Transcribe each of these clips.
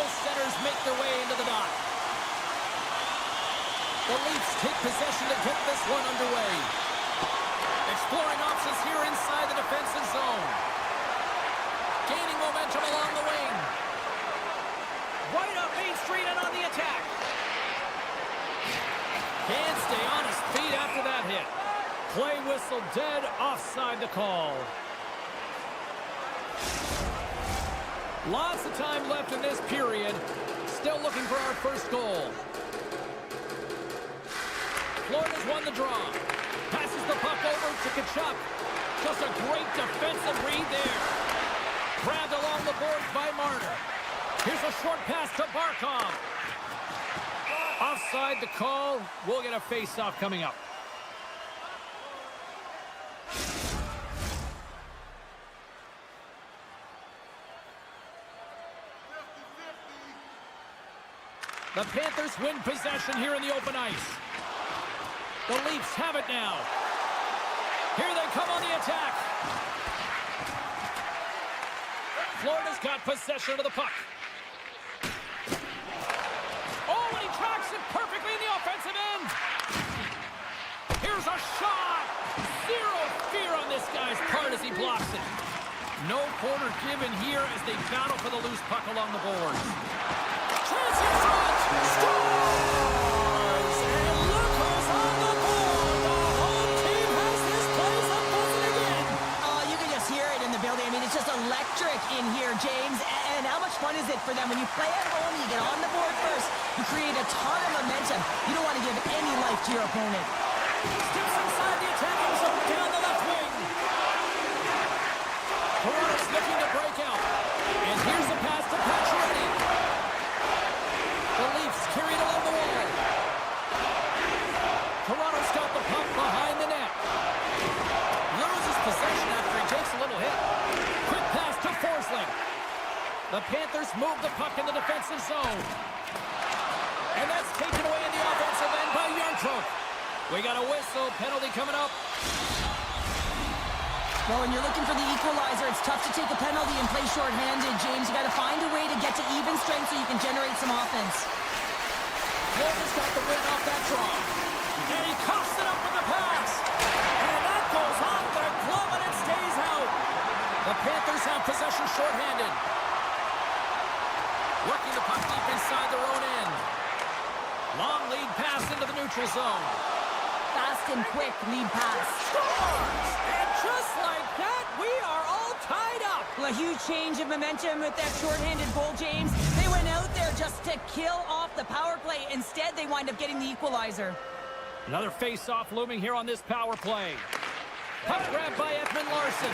Both centers make their way into the dot. The Leafs take possession to get this one underway. Exploring options here inside the defensive zone. Gaining momentum along the wing. Right up Main Street and on the attack. Can't stay on his feet after that hit. Play whistle dead, offside the call. Lots of time left in this period. Still looking for our first goal. Florida's won the draw. Passes the puck over to Kachuk. Just a great defensive read there. Grabbed along the boards by Marner. Here's a short pass to Barkov. Offside the call. We'll get a face-off coming up. The Panthers win possession here in the open ice. The Leafs have it now. Here they come on the attack. Florida's got possession of the puck. Oh, and he tracks it perfectly in the offensive end. Here's a shot. Zero fear on this guy's part as he blocks it. No quarter given here as they battle for the loose puck along the boards. Chance in front. Scores! And look who's on the board. The home team has this place up buzzing again. Oh, you can just hear it in the building. I mean, it's just electric in here, James. And how much fun is it for them when you play at home, you get on the board first, you create a ton of momentum. You don't want to give any life to your opponent. Steps inside the attacking zone down the left wing. Toronto's looking to break out. And here's a pass to Pacioretty. The Leafs carried along the wall. Toronto's got the puck behind the net. Loses possession after he takes a little hit. Quick pass to Forsling. The Panthers move the puck in the defensive zone. And that's taken away in the offensive end by Yarncroke. We got a whistle. Penalty coming up. Well, when you're looking for the equalizer, it's tough to take a penalty and play shorthanded, James. You got to find a way to get to even strength so you can generate some offense. Florida's got the win off that draw. And he coughs it up with the pass. And that goes off the glove and it stays out. The Panthers have possession shorthanded. Working the puck deep inside their own end. Long lead pass into the neutral zone. Fast and quick lead pass. Scores! And just like that, we are all tied up. Well, a huge change of momentum with that shorthanded goal, James. They went out there just to kill off the power play. Instead, they wind up getting the equalizer. Another face-off looming here on this power play. Puck grab by Edmund Larson.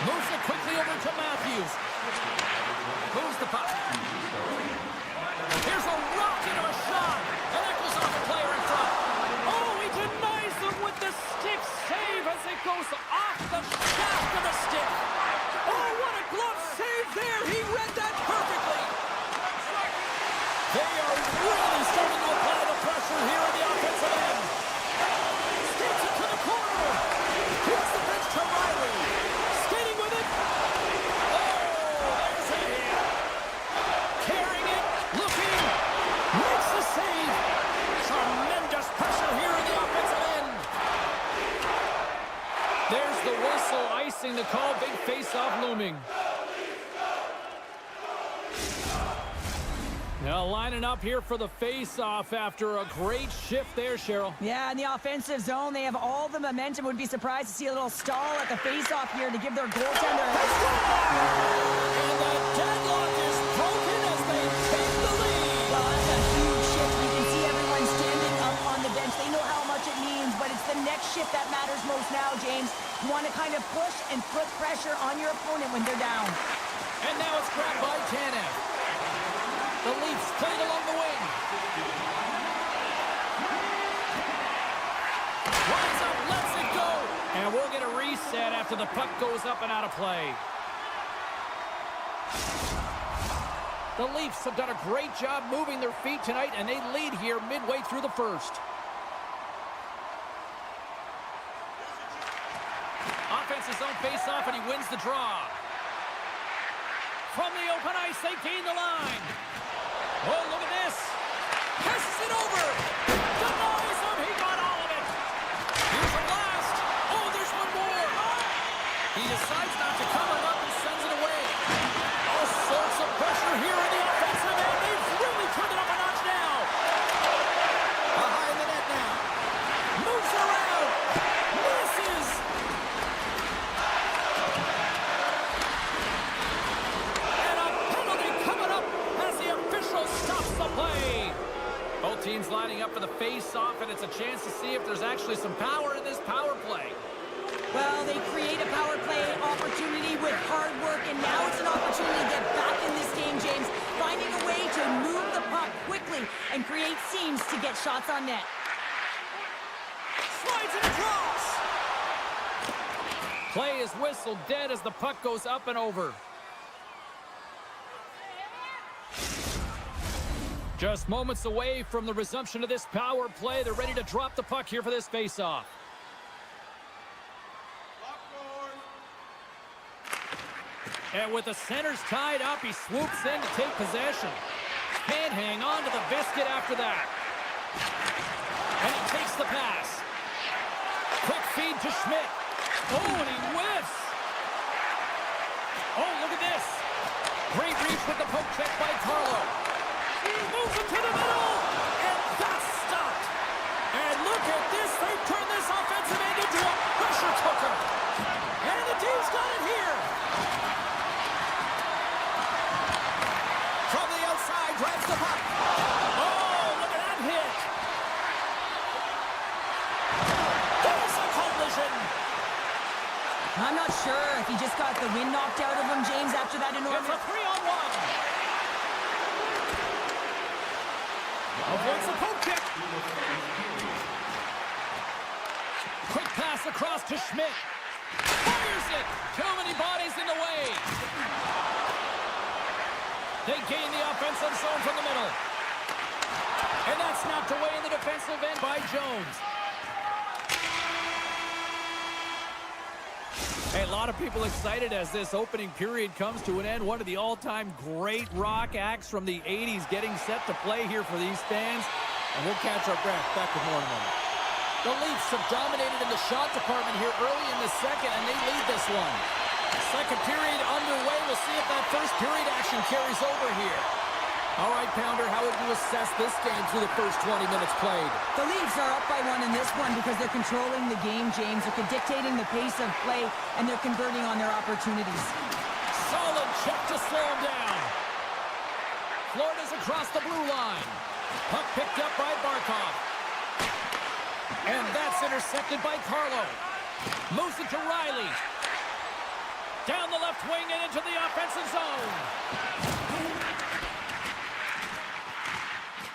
Moves it quickly over to Matthews. Moves the puck. Here's a rock into a shot. And that goes off the player in front. Oh, he denies them with the stick save as it goes off the shaft of the stick. Oh, what a glove save there. He read that perfectly. They are really starting to apply the pressure here in the offensive end. Skates it to the corner. Here's the pitch to Riley. Skating with it. Oh, there's a hit. Carrying it. Looking. Makes the save. Tremendous pressure here in the offensive end. There's the whistle, icing the call. Big face-off looming. Now lining up here for the face-off after a great shift there, Cheryl. Yeah, in the offensive zone, they have all the momentum. Would be surprised to see a little stall at the face-off here to give their goaltender. And the deadlock is broken as they take the lead. Well, that's a huge shift. You can see everyone standing up on the bench. They know how much it means, but it's the next shift that matters most now, James. You want to kind of push and put pressure on your opponent when they're down. And now it's grabbed by Tanev. The Leafs played along the wing. Lines up, lets it go. And we'll get a reset after the puck goes up and out of play. The Leafs have done a great job moving their feet tonight, and they lead here midway through the first. Offensive zone face-off, and he wins the draw. From the open ice, nice, they gain the line. Oh, look at this. Passes it over. Denies him. He got all of it. Here's a blast. Oh, there's one more. He decides not to cover it up and sends it away. All sorts of pressure here in the offensive end. They've really turned it up a notch now. Behind the net now. Moves around. Misses. And a penalty coming up as the official stops the play. Both teams lining up for the face-off, and it's a chance to see if there's actually some power in this power play. Well, they create a power play opportunity with hard work, and now it's an opportunity to get back in this game, James, finding a way to move the puck quickly and create seams to get shots on net. Slides it across. Play is whistled dead as the puck goes up and over. Just moments away from the resumption of this power play. They're ready to drop the puck here for this face-off. And with the centers tied up, he swoops in to take possession. Can't hang on to the biscuit after that. And he takes the pass. Quick feed to Schmidt. Oh, and he whiffs. Oh, look at this. Great reach with the poke check by Carlo. He moves it to the middle, and that's stopped. And look at this. They've turned this offensive end into a pressure cooker. And the team's got it here. From the outside, grabs the puck. Oh, look at that hit. There's a collision. I'm not sure if he just got the wind knocked out of him, James, after that enormous... It's a 3-on-1. Avoids the poke check. Quick pass across to Schmidt. Fires it. Too many bodies in the way. They gain the offensive zone from the middle. And that's knocked away in the defensive end by Jones. Hey, a lot of people excited as this opening period comes to an end. One of the all-time great rock acts from the 80s getting set to play here for these fans. And we'll catch our breath. Back with more in a moment. The Leafs have dominated in the shot department here early in the second, and they lead this one. Second period underway. We'll see if that first period action carries over here. All right, Pounder, how would you assess this game through the first 20 minutes played? The Leafs are up by one in this one because they're controlling the game, James. They're dictating the pace of play, and they're converting on their opportunities. Solid check to slow him down. Florida's across the blue line. Puck picked up by Barkov. And that's intercepted by Carlo. Moves it to Riley. Down the left wing and into the offensive zone.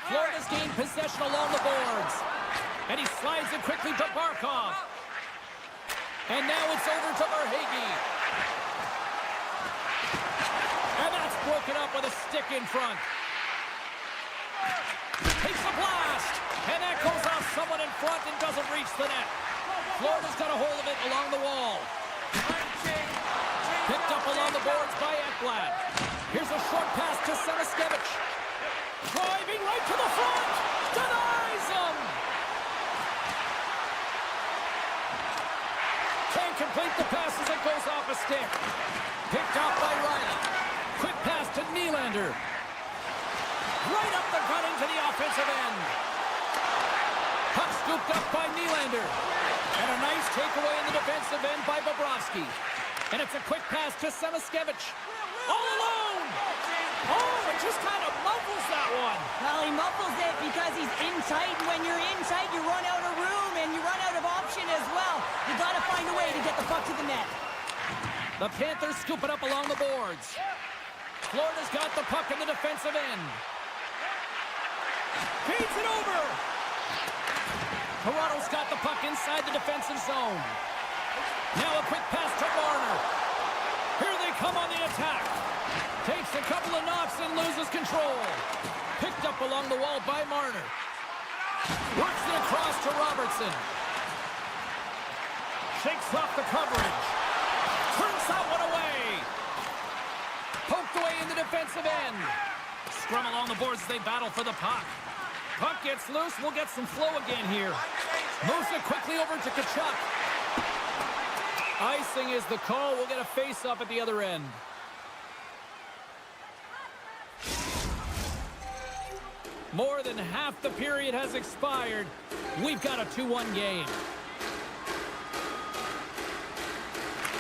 Florida's gained possession along the boards. And he slides it quickly to Barkov. And now it's over to MaakY. And that's broken up with a stick in front. Takes a blast. And that goes off someone in front and doesn't reach the net. Florida's got a hold of it along the wall. Picked up along the boards by Ekblad. Here's a short pass to Semiskevich. Driving right to the front. Denies him. Can't complete the pass as it goes off a stick. Picked off by Riley. Quick pass to Nylander. Right up the gut into the offensive end. Puck scooped up by Nylander. And a nice takeaway in the defensive end by Bobrovsky. And it's a quick pass to Semiskevich. All alone. Oh, it just kind of muffles that one. Well, he muffles it because he's in tight, and when you're in tight, you run out of room, and you run out of option as well. You got to find a way to get the puck to the net. The Panthers scoop it up along the boards. Florida's got the puck in the defensive end. Feeds it over. Toronto's got the puck inside the defensive zone. Now a quick pass to Marner. Here they come on the attack. Takes a couple of knocks and loses control. Picked up along the wall by Marner. Works it across to Robertson. Shakes off the coverage. Turns that one away. Poked away in the defensive end. Scrum along the boards as they battle for the puck. Puck gets loose. We'll get some flow again here. Moves it quickly over to Tkachuk. Icing is the call. We'll get a face-off at the other end. More than half the period has expired. We've got a 2-1 game.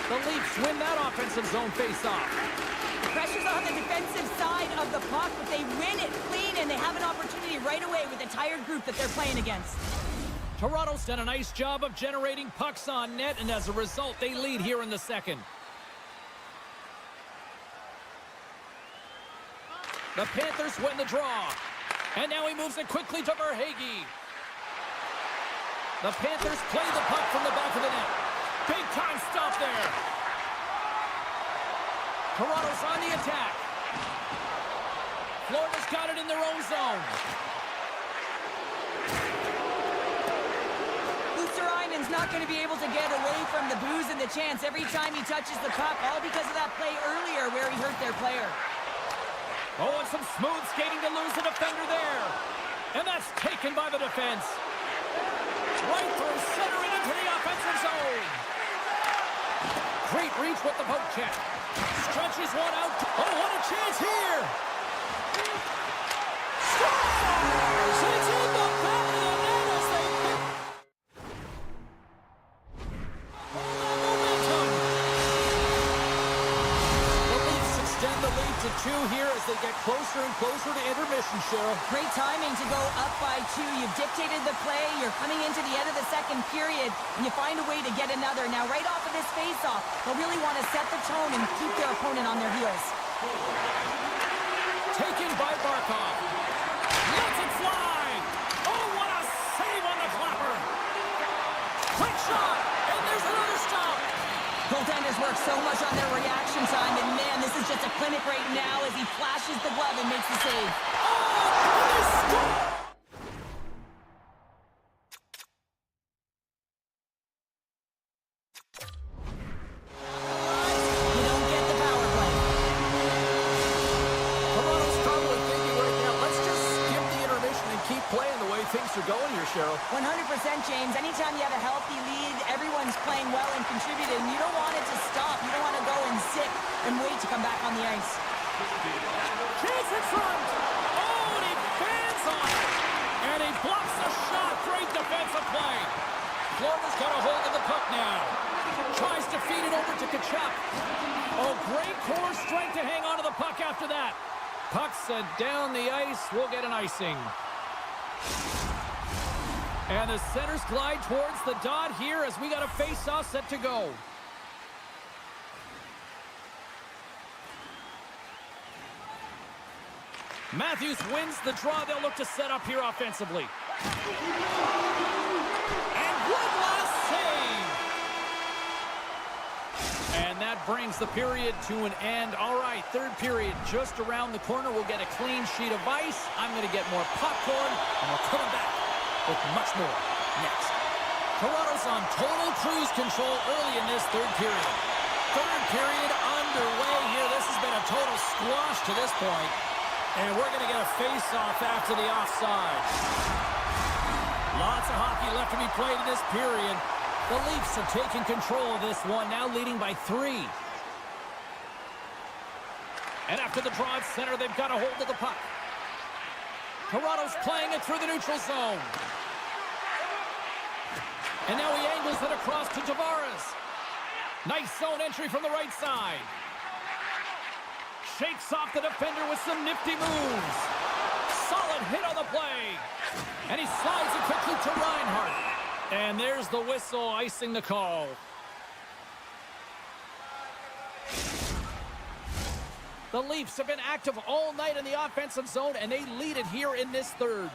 The Leafs win that offensive zone face-off. The pressure's on the defensive side of the puck, but they win it clean, and they have an opportunity right away with the tired group that they're playing against. Toronto's done a nice job of generating pucks on net, and as a result, they lead here in the second. The Panthers win the draw. And now he moves it quickly to MaakY. The Panthers play the puck from the back of the net. Big time stop there. Toronto's on the attack. Florida's got it in their own zone. Luostarinen not going to be able to get away from the booze and the chance every time he touches the puck, all because of that play earlier where he hurt their player. Oh, and some smooth skating to lose the defender there. And that's taken by the defense. Right through center and into the offensive zone. Great reach with the poke check. Stretches one out. Oh, what a chance here. Scores! It's in the back of the net as they pick. Momentum. The Leafs extend the lead to 2 here as they get closer and closer to intermission, Cheryl. Great timing to go up by 2. You've dictated the play. You're coming into the end of the second period, and you find a way to get another. Now, right off of this face-off, they'll really want to set the tone and keep their opponent on their heels. Taken by Barkov. Lets it fly. Oh, what a save on the clapper. Quick shot, and there's another stop. Goaltenders work so much on their reaction time, and man, this is just a clinic right now as he flashes the glove and makes the save. Oh, they score! You don't get the power play. Toronto's probably thinking right now, let's just skip the intermission and keep playing the way things are going here, Cheryl. 100%, James. Anytime you have a healthy lead, everyone's playing well and contributing. You don't want it to stop. You don't want to go and sit and wait to come back on the ice. Chase in front. Oh, and he fans on it. And he blocks the shot. Great defensive play. Florida's got a hold of the puck now. Tries to feed it over to Tkachuk. Oh, great core strength to hang on to the puck after that. Puck sent down the ice. We'll get an icing. And the centers glide towards the dot here as we got a face-off set to go. Matthews wins the draw. They'll look to set up here offensively. And one last save. And that brings the period to an end. All right, third period just around the corner. We'll get a clean sheet of ice. I'm going to get more popcorn, and we're coming back with much more next. Toronto's on total cruise control early in this third period. Third period underway here. This has been a total squash to this point. And we're going to get a face-off after the offside. Lots of hockey left to be played in this period. The Leafs are taking control of this one, now leading by 3. And after the draw at center, they've got a hold of the puck. Toronto's playing it through the neutral zone. And now he angles it across to Tavares. Nice zone entry from the right side. Shakes off the defender with some nifty moves. Solid hit on the play. And he slides it quickly to Reinhart. And there's the whistle, icing the call. The Leafs have been active all night in the offensive zone, and they lead it here in this third.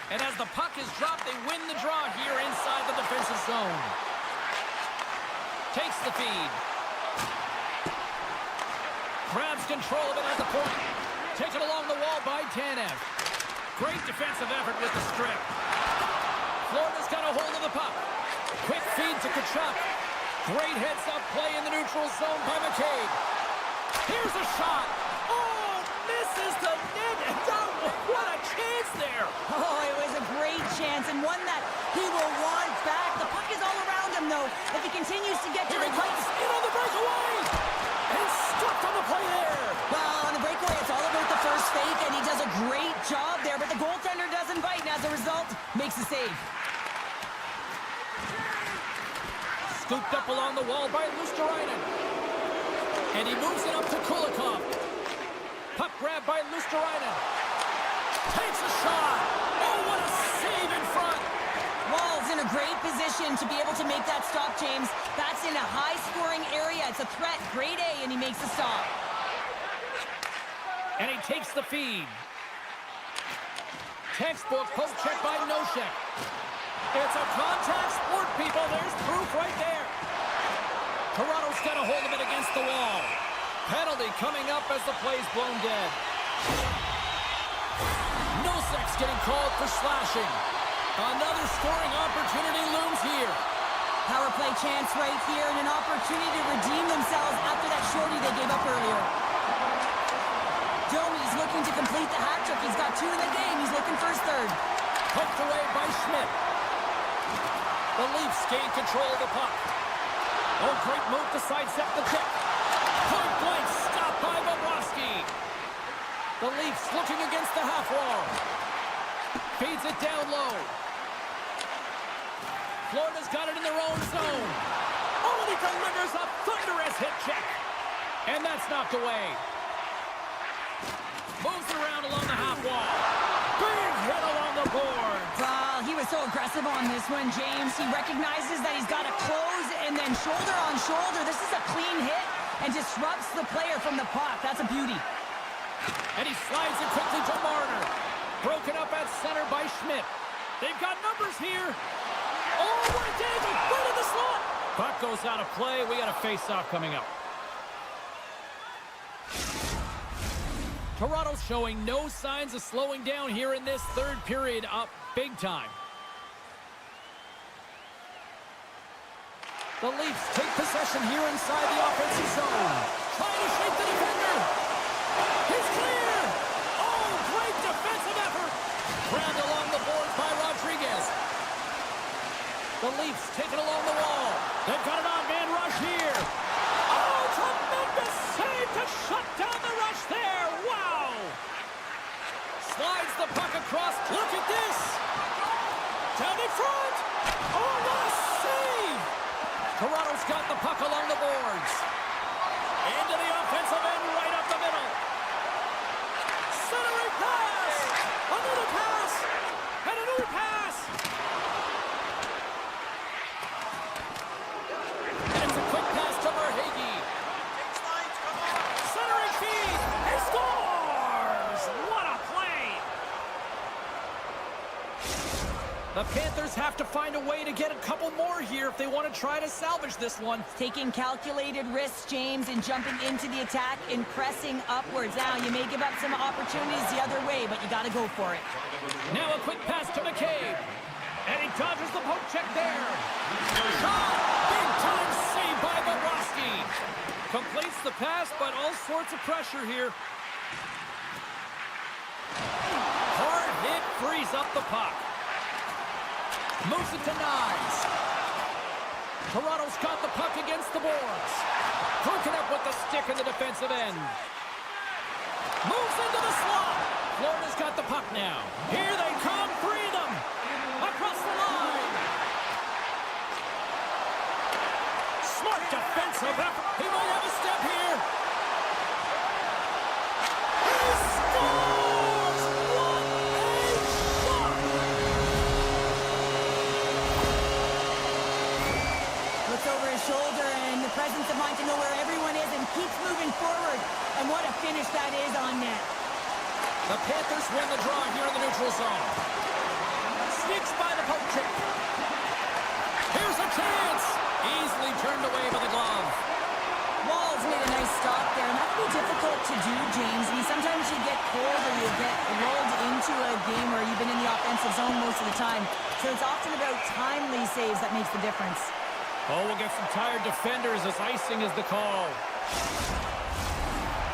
And as the puck is dropped, they win the draw here inside the defensive zone. Takes the feed. Grabs control of it at the point. Taken along the wall by Tanev. Great defensive effort with the strip. Florida's got a hold of the puck. Quick feed to Tkachuk. Great heads-up play in the neutral zone by MaakY. Here's a shot. Oh, misses the net. And what a chance there. Oh, it was a great chance and one that he will want back. The puck is all around him, though. If he continues to get to Here the he comes in on the breakaway. And stopped on the play there. Well, on the breakaway, it's all about the first fake, and he does a great job there, but the goaltender doesn't bite, and as a result, makes the save. Scooped up along the wall by Luosterainen. And he moves it up to Kulikov. Puck grab by Luosterainen. Takes a shot. Oh, what a save in front. Wall's in a great position to be able to make that stop, James. That's in a high-scoring area. It's a threat, grade A, and he makes the stop. And he takes the feed. Textbook poke check by Nosek. It's a contact sport, people. There's proof right there. Toronto's got a hold of it against the wall. Penalty coming up as the play's blown dead. Nosek's getting called for slashing. Another scoring opportunity looms here. Power play chance right here and an opportunity to redeem themselves after that shorty they gave up earlier. Domi's looking to complete the hat trick. He's got 2 in the game. He's looking for his third. Poked away by Schmidt. The Leafs gain control of the puck. Oh, great move to sidestep the kick. Point blank stop by Bobrovsky. The Leafs looking against the half wall. Feeds it down low. Florida's got it in their own zone. Oh, and he delivers a thunderous hit check. And that's knocked away. Moves around along the half wall. Big hit along the board. Well, he was so aggressive on this one, James. He recognizes that he's got to close and then shoulder on shoulder. This is a clean hit and disrupts the player from the puck. That's a beauty. And he slides it quickly to Marner. Broken up at center by Schmidt. They've got numbers here. Oh, what a danger. Right in the slot. Puck goes out of play. We got a face-off coming up. Toronto's showing no signs of slowing down here in this third period, up big time. The Leafs take possession here inside the offensive zone. Trying to shake the defender. He's clear. Oh, great defensive effort. Grabbed along the boards by Rodriguez. The Leafs take it along the wall. They've got an on-man rush here. Oh, tremendous save to shut down the rush there. Wow. Slides the puck across. Look at this. Down in front. Oh, what a save. Toronto's got the puck along the boards. Into the offensive end, right up the middle. Centering pass. Another pass. And another pass. And it's a quick pass to MaakY. Centering feed. He scores. What a play. The Panthers have to find a way to get a couple more here if they want to try to salvage this one. Taking calculated risks, James, and jumping into the attack and pressing upwards. Now, you may give up some opportunities the other way, but you got to go for it. Now a quick pass to MaakY. And he dodges the poke check there. Shot! Big time save by Bobrovsky. Completes the pass, but all sorts of pressure here. Hard hit frees up the puck. Moves it to Knies. Toronto's got the puck against the boards. Broken up with the stick in the defensive end. Moves into the slot. Florida's got the puck now. Here they come, 3 of them. Across the line. Smart defensive effort. He might have a step here. He scores! What a shot! Looks over his shoulder and the presence of mind to know where everyone is and keeps moving forward. And what a finish that is on net. The Panthers win the draw here in the neutral zone. Sneaks by the poke check. Here's a chance. Easily turned away by the glove. Wall's made a nice stop there, and that can be difficult to do, James. I mean, sometimes you get cold or you get lulled into a game where you've been in the offensive zone most of the time. So it's often about timely saves that makes the difference. Oh, we'll get some tired defenders as icing is the call.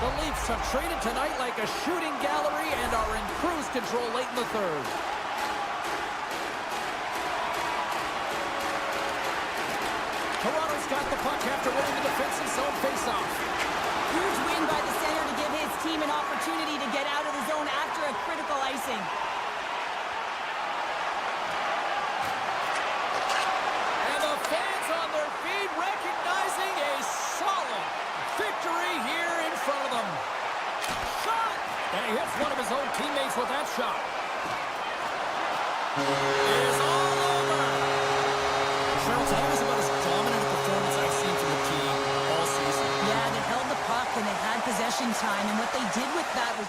The Leafs have treated tonight like a shooting gallery and are in cruise control late in the third. Toronto's got the puck after winning the defensive zone faceoff. Huge win by the center to give his team an opportunity to get out of the zone after a critical icing. And the fans on their feet recognizing a solid victory here in front of them. Shot! And he hits one of his own teammates with that shot. It is all over. Charles, that was about as dominant a performance I've seen from the team all season. Yeah, they held the puck and they had possession time, and what they did with that was...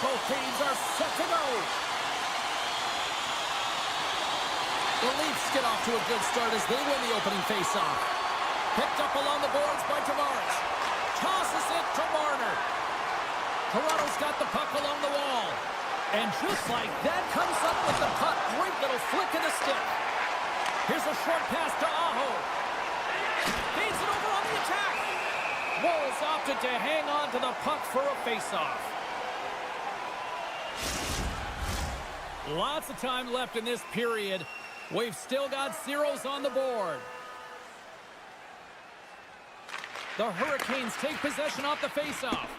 Both teams are set to go. The Leafs get off to a good start as they win the opening faceoff. Picked up along the boards by Tavares. Tosses it to Marner. Toronto's got the puck along the wall. And just like that, comes up with the puck. Great little flick of the stick. Here's a short pass to Aho. Feeds it over on the attack. Wolves opted to hang on to the puck for a faceoff. Lots of time left in this period. We've still got zeros on the board. The Hurricanes take possession off the faceoff.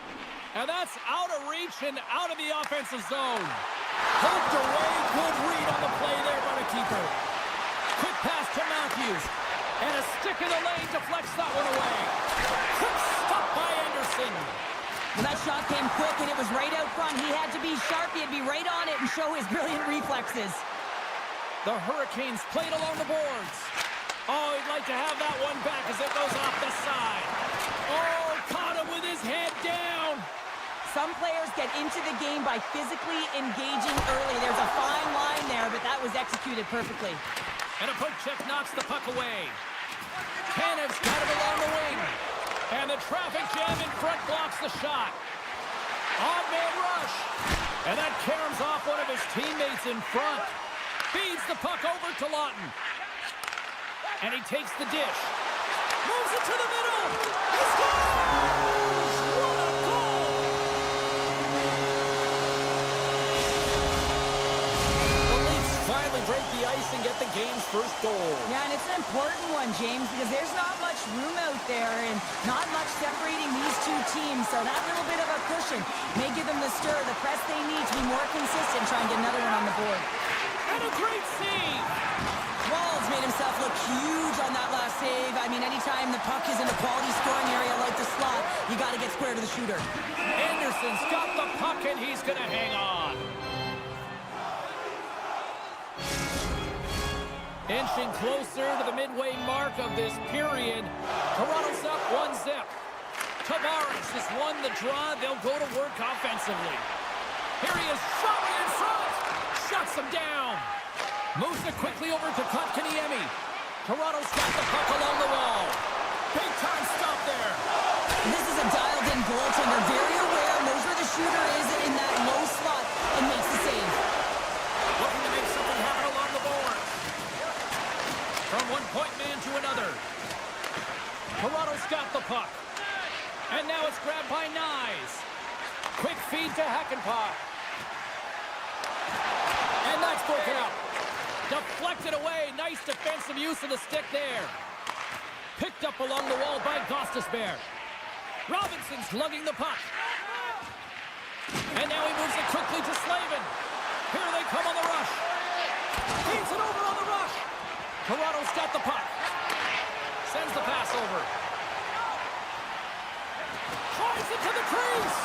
And that's out of reach and out of the offensive zone. Poked away. Good read on the play there by the keeper. Quick pass to Matthews. And a stick in the lane deflects that one away. Quick stop by Anderson. Well, that shot came quick, and it was right out front. He had to be sharp. He had to be right on it and show his brilliant reflexes. The Hurricanes played along the boards. Oh, he'd like to have that one back as it goes off the side. Oh, caught him with his head down. Some players get into the game by physically engaging early. There's a fine line there, but that was executed perfectly. And a poke check knocks the puck away. Tanev's got it along the wing. And the traffic jam in front blocks the shot. On-man rush. And that caroms off one of his teammates in front. Feeds the puck over to Lawton. And he takes the dish. Moves it to the middle. He scores! What a goal! The Leafs finally break the ice and get the game's first goal. Yeah, and it's an important one, James, because there's not much room out there and not much separating these two teams. So that little bit of a cushion may give them the stir, the press they need to be more consistent, try and get another one on the board. And a great save! Walls made himself look huge on that last save. I mean, anytime the puck is in a quality scoring area like the slot, you got to get square to the shooter. Anderson's got the puck, and he's going to hang on. Inching closer to the midway mark of this period. Toronto's up 1-0. Tavares has won the draw. They'll go to work offensively. Here he is, shot in front. Shuts him down. Moves it quickly over to Kotkaniemi. Toronto's got the puck along the wall. Big time stop there. This is a dialed-in goaltender, very aware, knows where the shooter is in that low slot, and makes the save. Looking to make something happen along the boards. From one point man to another. Toronto's got the puck. And now it's grabbed by Nyes. Quick feed to Hakanpää. And that's broken up. Deflected away. Nice defensive use of the stick there. Picked up along the wall by Gostisbehere. Robinson's lugging the puck. And now he moves it quickly to Slavin. Here they come on the rush. Feeds it over on the rush. Toronto's got the puck. Sends the pass over. Drives it to the crease.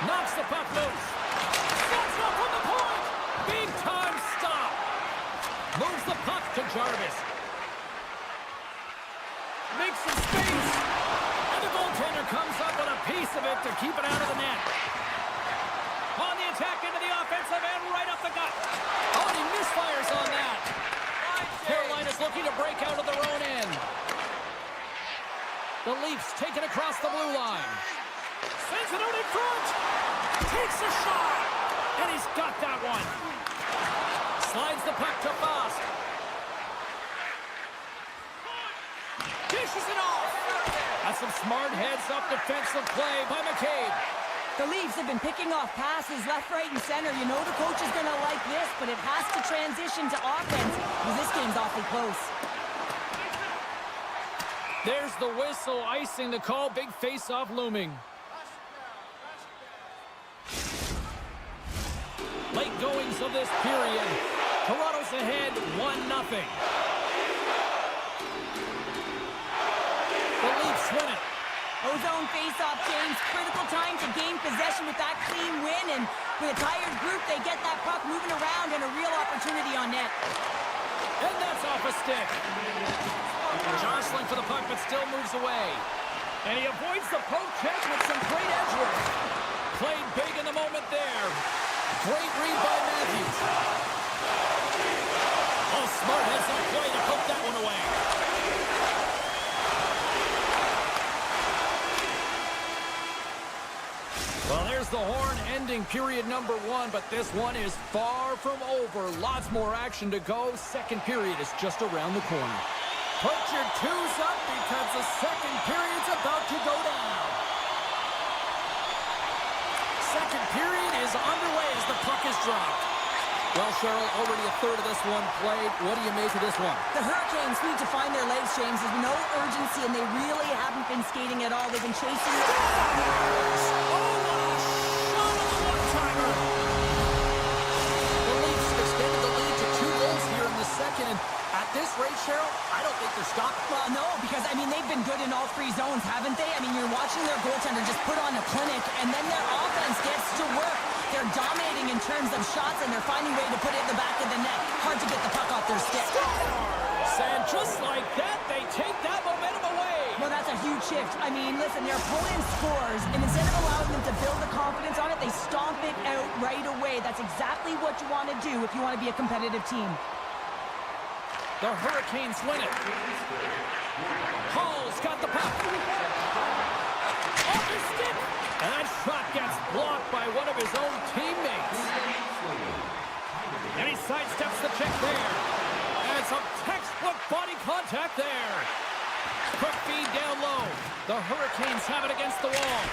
Knocks the puck loose. Sets up from the point. Big time stop. Moves the puck to Jarvis. Makes some space. And the goaltender comes up with a piece of it to keep it out of the net. On the attack into the offensive end, right up the gut. Oh, and he misfires on that. Carolina's looking to break out of their own end. The Leafs take it across the blue line. Sends it out in front. Takes a shot. And he's got that one. Slides the puck to Foss. Dishes it off. That's some smart heads-up defensive play by McCabe. The Leafs have been picking off passes left, right, and center. You know the coach is going to like this, but it has to transition to offense because this game's awfully close. There's the whistle, icing the call. Big face-off looming. Late goings of this period. Toronto's ahead 1-0. The Leafs win it. Ozone face-off, James. Critical time to gain possession with that clean win, and with a tired group, they get that puck moving around and a real opportunity on net. And that's off a stick. Jostling for the puck, but still moves away. And he avoids the poke check with some great edge work. Played big in the moment there. Great read by Matthews. Oh, smart heads-up play to poke that one away. Well, there's the horn ending period number 1, but this one is far from over. Lots more action to go. Second period is just around the corner. Put your twos up because the second period's about to go down. Second period is underway as the puck is dropped. Well, Cheryl, already a third of this one played. What do you make of this one? The Hurricanes need to find their legs, James. There's no urgency, and they really haven't been skating at all. They've been chasing... Oh, what a shot on the one-timer! The Leafs extended the lead to 2 goals here in the second, and at this rate, Cheryl, I don't think they're stopping. Well, no, been good in all three zones, haven't they? I mean, you're watching their goaltender just put on a clinic, and then their offense gets to work. They're dominating in terms of shots, and they're finding a way to put it in the back of the net. Hard to get the puck off their stick. And just like that, they take that momentum away. Well, that's a huge shift. I mean, listen, their opponent scores, and instead of allowing them to build the confidence on it, they stomp it out right away. That's exactly what you want to do if you want to be a competitive team. The Hurricanes win it. Hall's got the puck. Off his stick. And that shot gets blocked by one of his own teammates. And he sidesteps the check there. And some textbook body contact there. Quick feed down low. The Hurricanes have it against the wall.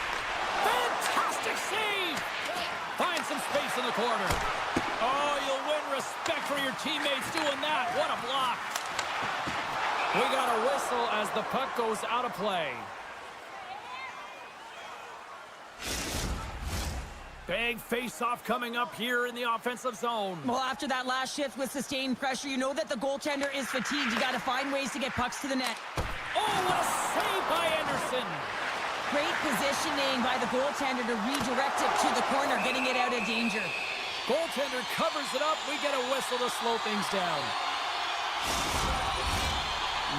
Fantastic save. Find some space in the corner. Oh, you'll win respect for your teammates doing that. What a block. We got a whistle as the puck goes out of play. Big face-off coming up here in the offensive zone. Well, after that last shift with sustained pressure, you know that the goaltender is fatigued. You got to find ways to get pucks to the net. Oh, what a save by Anderson. Great positioning by the goaltender to redirect it to the corner, getting it out of danger. Goaltender covers it up. We get a whistle to slow things down.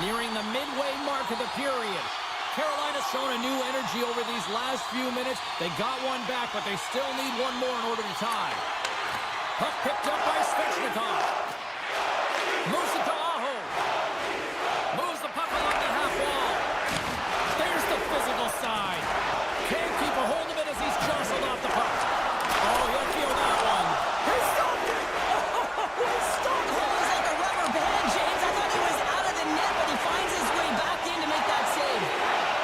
Nearing the midway mark of the period. Carolina's shown a new energy over these last few minutes. They got one back, but they still need one more in order to tie. Puck picked up by Svechnikov. Moves it to Aho. Moves the puck along the half wall. There's the physical side. Can't keep a hold of it as he's jostled off the puck. Oh, he'll feel that one. He stopped it! He stopped it! It was like a rubber band, James. I thought he was out of the net, but he finds his way back in to make that save.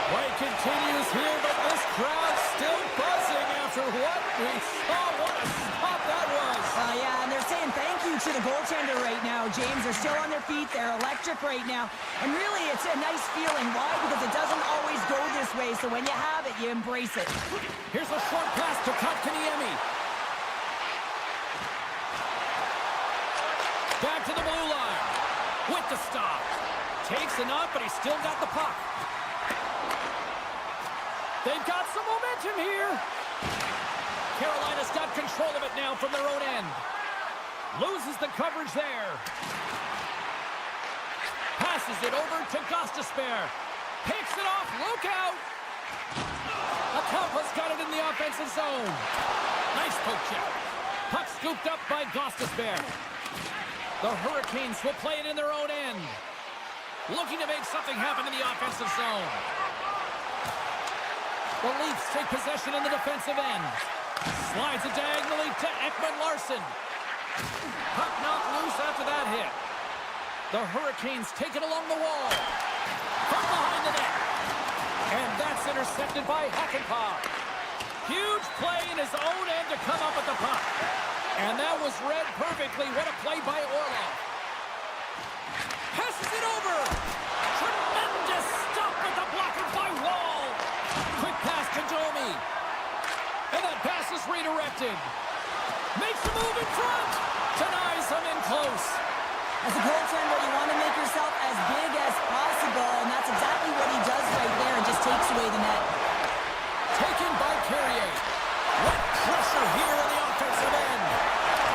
Play continues here, but this crowd's still buzzing after what we saw. What a stop that was. Yeah, and they're saying thank you to the goaltender right now, James. They're still on their feet. They're electric right now. And really, it's a nice feeling. Why? Because it doesn't always go this way, so when you have it, you embrace it. Here's a short pass to Kotkaniemi. Back to the blue line. With the stop. Takes enough, but he's still got the puck. They've got some momentum here. Carolina's got control of it now from their own end. Loses the coverage there. Passes it over to Gostisbehere. Picks it off. Look out. Akampa's got it in the offensive zone. Nice poke check. Puck scooped up by Gostisbehere. The Hurricanes will play it in their own end. Looking to make something happen in the offensive zone. The Leafs take possession in the defensive end. Slides it diagonally to Ekman-Larsson. Puck knocked loose after that hit. The Hurricanes take it along the wall. From behind the net. And that's intercepted by Hakanpää. Huge play in his own end to come up with the puck. And that was read perfectly. What a play by Orlov. Passes it over. Tremendous stop with the blocker by Wall. Quick pass to Domi. And that pass is redirected. Makes a move in front. Denies him in close. As a goaltender, you want to make yourself as big as possible, and that's exactly what he does right there and just takes away the net. Taken by Carrier. What pressure here on the offensive end.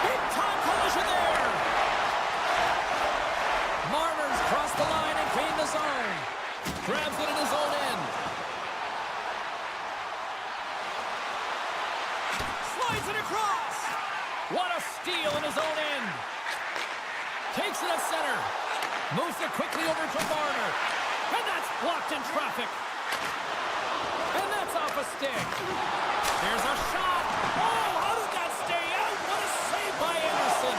Big time collision there. Marner's crossed the line and gained the zone. Grabs it in his own end. Slides it across. What a steal in his own end. Takes it at center. Moves it quickly over to Marner. And that's blocked in traffic. And that's off a stick. There's a shot. Oh, how did that stay out? What a save by Anderson.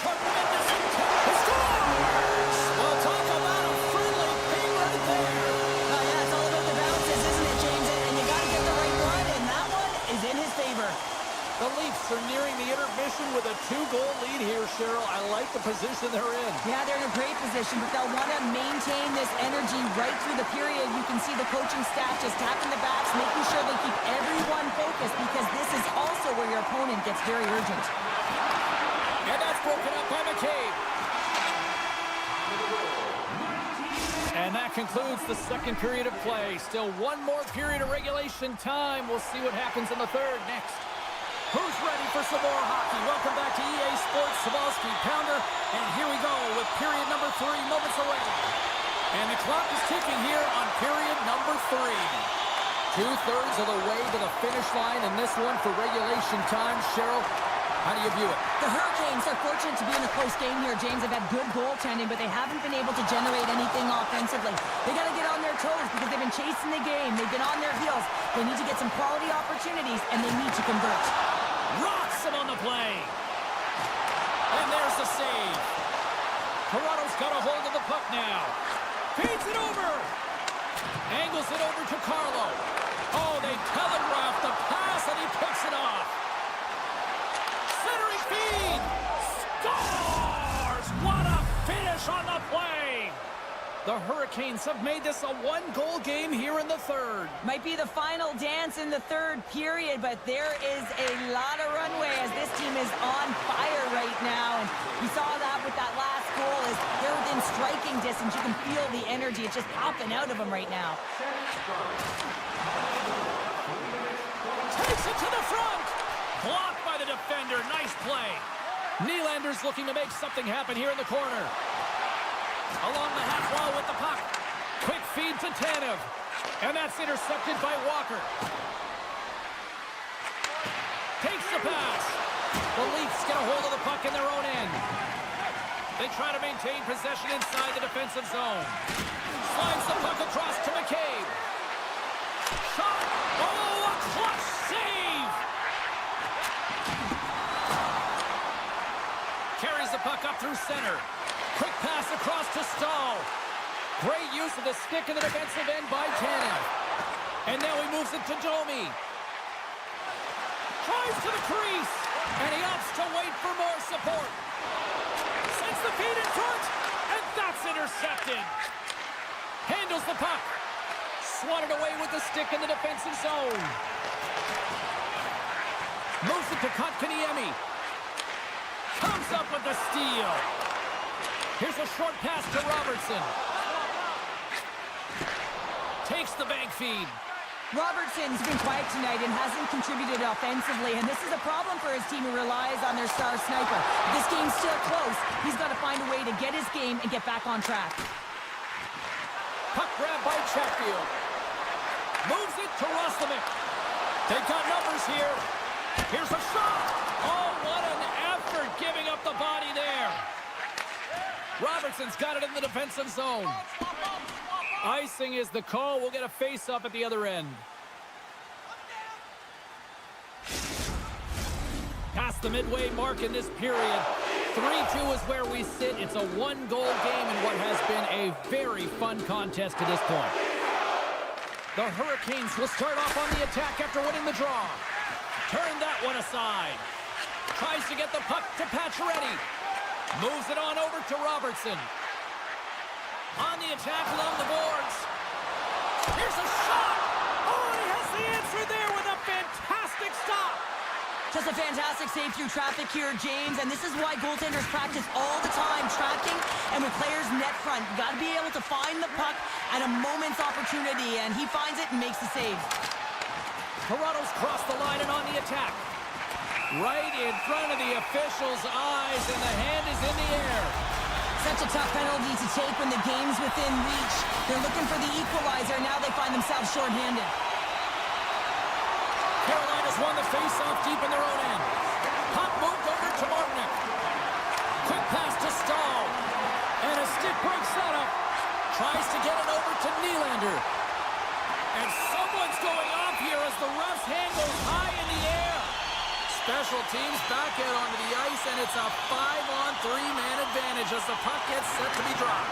Tremendous intent. He scores! Well, talk about a friendly ping right there. Yeah, it's all about the bounces, isn't it, James? And you got to get the right one, and that one is in his favor. The Leafs are nearing the intermission with a 2-goal lead here, Cheryl. I like the position they're in. Yeah, they're in a great position, but they'll want to maintain this energy right through the period. You can see the coaching staff just tapping the backs, making sure they keep everyone focused, because this is also where your opponent gets very urgent. And that's broken up by McCabe. And that concludes the second period of play. Still one more period of regulation time. We'll see what happens in the third next. Who's ready for some more hockey? Welcome back to EA Sports, Savalsky Pounder. And here we go with period number 3, moments away. And the clock is ticking here on period number 3. Two-thirds of the way to the finish line in this one for regulation time. Cheryl, how do you view it? The Hurricanes are fortunate to be in a close game here, James. They've had good goaltending, but they haven't been able to generate anything offensively. They got to get on their toes because they've been chasing the game. They've been on their heels. They need to get some quality opportunities, and they need to convert. Rocks him on the play. And there's the save. Toronto's got a hold of the puck now. Feeds it over. Angles it over to Carlo. Oh, they telegraphed the pass, and he picks it off. Centering feed. Scores! What a finish on the play. The Hurricanes have made this a one-goal game here in the third. Might be the final dance in the third period, but there is a lot of runway as this team is on fire right now. And we saw that with that last goal as they're within striking distance. You can feel the energy. It's just popping out of them right now. Takes it to the front. Blocked by the defender. Nice play. Nylander's looking to make something happen here in the corner. Along the half wall with the puck. Quick feed to Tanev. And that's intercepted by Walker. Takes the pass. The Leafs get a hold of the puck in their own end. They try to maintain possession inside the defensive zone. Slides the puck across to McCabe. Shot. Oh, a clutch save. Carries the puck up through center. Quick pass across to Stahl. Great use of the stick in the defensive end by Tanev. And now he moves it to Domi. Tries to the crease. And he opts to wait for more support. Sends the feed in front. And that's intercepted. Handles the puck. Swatted away with the stick in the defensive zone. Moves it to Kotkaniemi. Comes up with the steal. Here's a short pass to Robertson. Takes the bank feed. Robertson's been quiet tonight and hasn't contributed offensively, and this is a problem for his team who relies on their star sniper. If this game's still close, he's got to find a way to get his game and get back on track. Puck grab by Chatfield. Moves it to Roslovic. They've got numbers here. Here's a shot. Oh, what an effort giving up the body there. Robertson's got it in the defensive zone. Icing is the call. We'll get a face-up at the other end. Past the midway mark in this period. 3-2 is where we sit. It's a one-goal game in what has been a very fun contest to this point. The Hurricanes will start off on the attack after winning the draw. Turn that one aside. Tries to get the puck to Pacioretty. Moves it on over to Robertson. On the attack along the boards. Here's a shot. Oh, and he has the answer there with a fantastic stop. Just a fantastic save through traffic here, James, and this is why goaltenders practice all the time, tracking and with players net front. You got to be able to find the puck at a moment's opportunity, and he finds it and makes the save. Toronto's crossed the line and on the attack. Right in front of the officials' eyes, and the hand is in the air. Such a tough penalty to take when the game's within reach. They're looking for the equalizer. Now they find themselves shorthanded. Carolina's won the face-off deep in their own end. Puck moved over to Martinick. Quick pass to Stahl. And a stick break setup. Tries to get it over to Nylander. And someone's going off here as the ref's hand goes high in the air. Special teams back out onto the ice, and it's a 5-on-3 man advantage as the puck gets set to be dropped.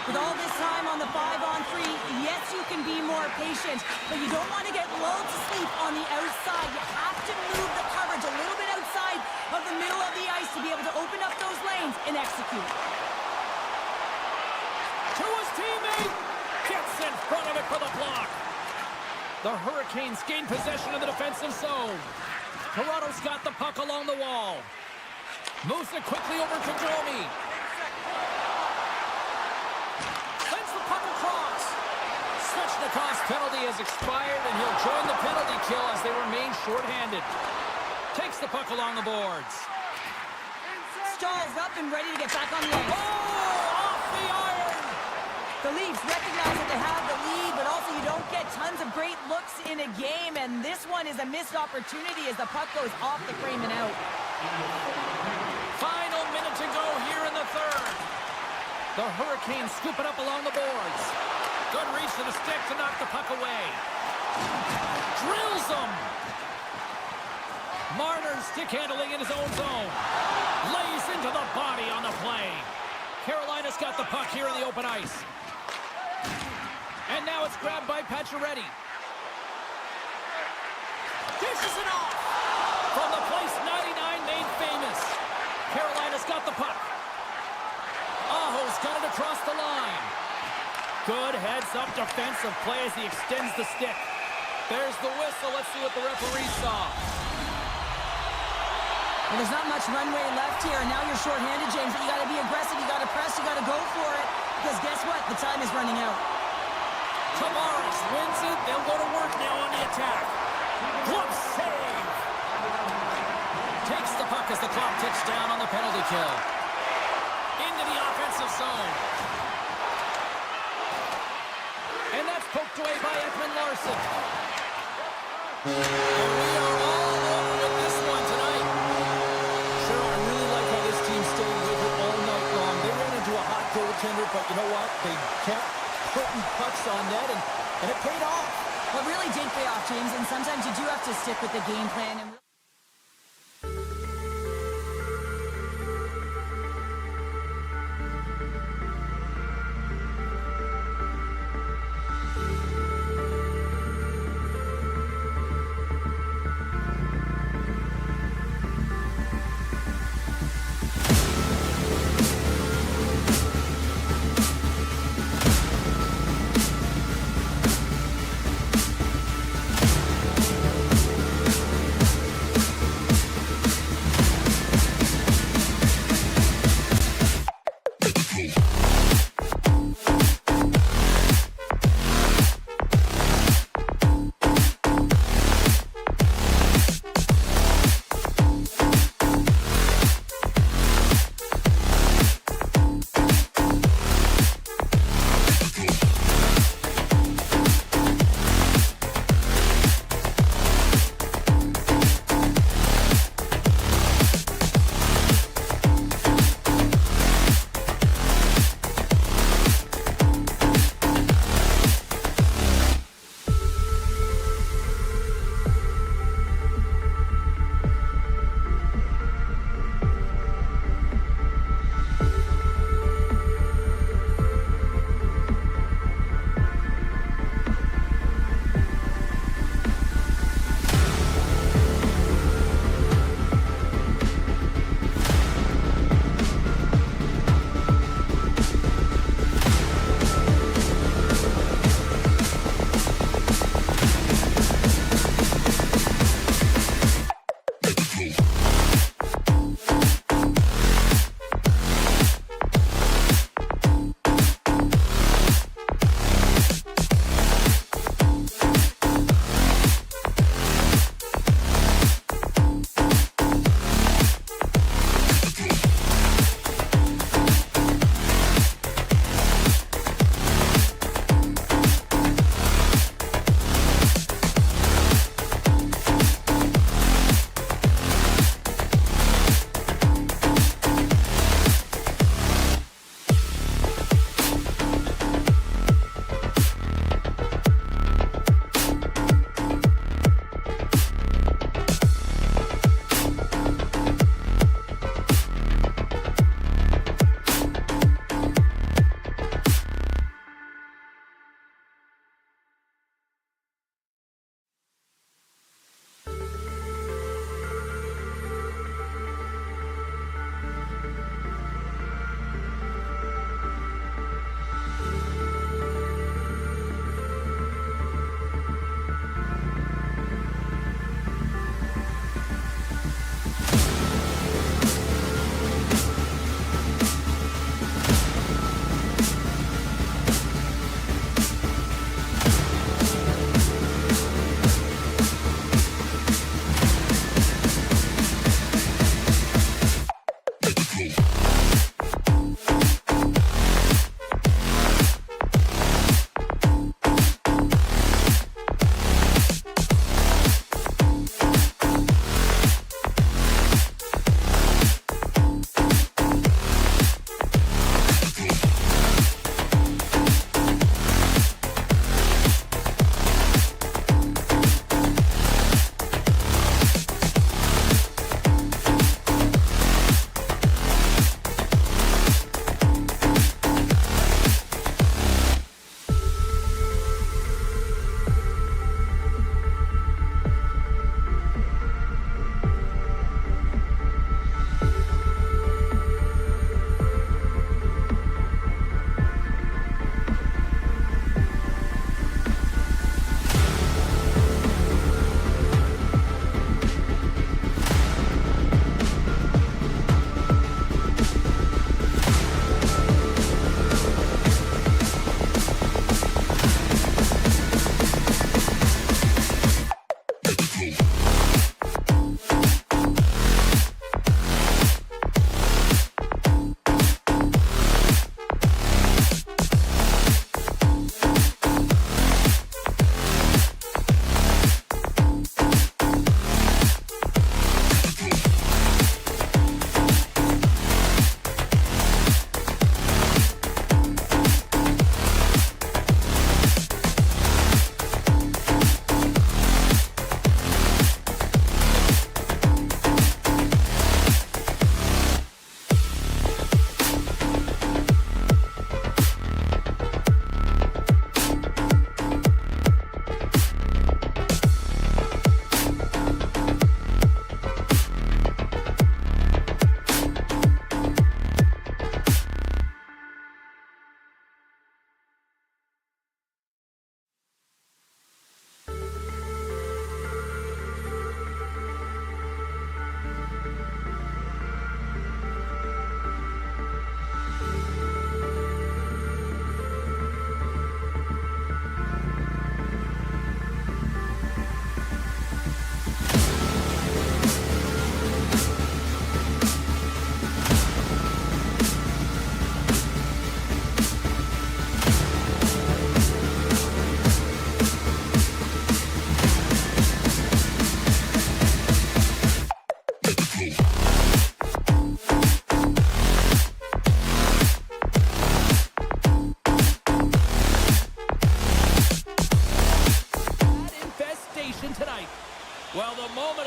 With all this time on the 5-on-3, yes, you can be more patient, but you don't want to get lulled to sleep on the outside. You have to move the coverage a little bit outside of the middle of the ice to be able to open up those lanes and execute. To his teammate, gets in front of it for the block. The Hurricanes gain possession of the defensive zone. Toronto's got the puck along the wall. Moves it quickly over to Domi. Sends the puck Kudikoff's penalty has expired, and he'll join the penalty kill as they remain shorthanded. Takes the puck along the boards. Stalls up and ready to get back on the ice. Oh, off the iron! The Leafs recognize that they have the lead, but also you don't get tons of great looks in a game, and this one is a missed opportunity as the puck goes off the frame and out. Final minute to go here in the third. The Hurricanes scoop it up along the boards. Good reach to the stick to knock the puck away. Drills him! Marner's stick handling in his own zone. Lays into the body on the play. Carolina's got the puck here in the open ice. And now it's grabbed by Pacioretty. Dishes it off! From the place 99 made famous. Carolina's got the puck. Aho's got it across the line. Good heads-up defensive play as he extends the stick. There's the whistle. Let's see what the referee saw. Well, there's not much runway left here, and now you're shorthanded, James, but you got to be aggressive, you got to press, you got to go for it, because guess what? The time is running out. Tavares wins it. They'll go to work now on the attack. Glove save. Takes the puck as the clock ticks down on the penalty kill. Into the offensive zone. And that's poked away by Ekman Larson. And we are all over with this one tonight. Sure, I really like how this team stayed with it all night long. They ran into a hot goaltender, but you know what? They kept putting pucks on net, and it paid off. Well, it really did pay off, James, and sometimes you do have to stick with the game plan. And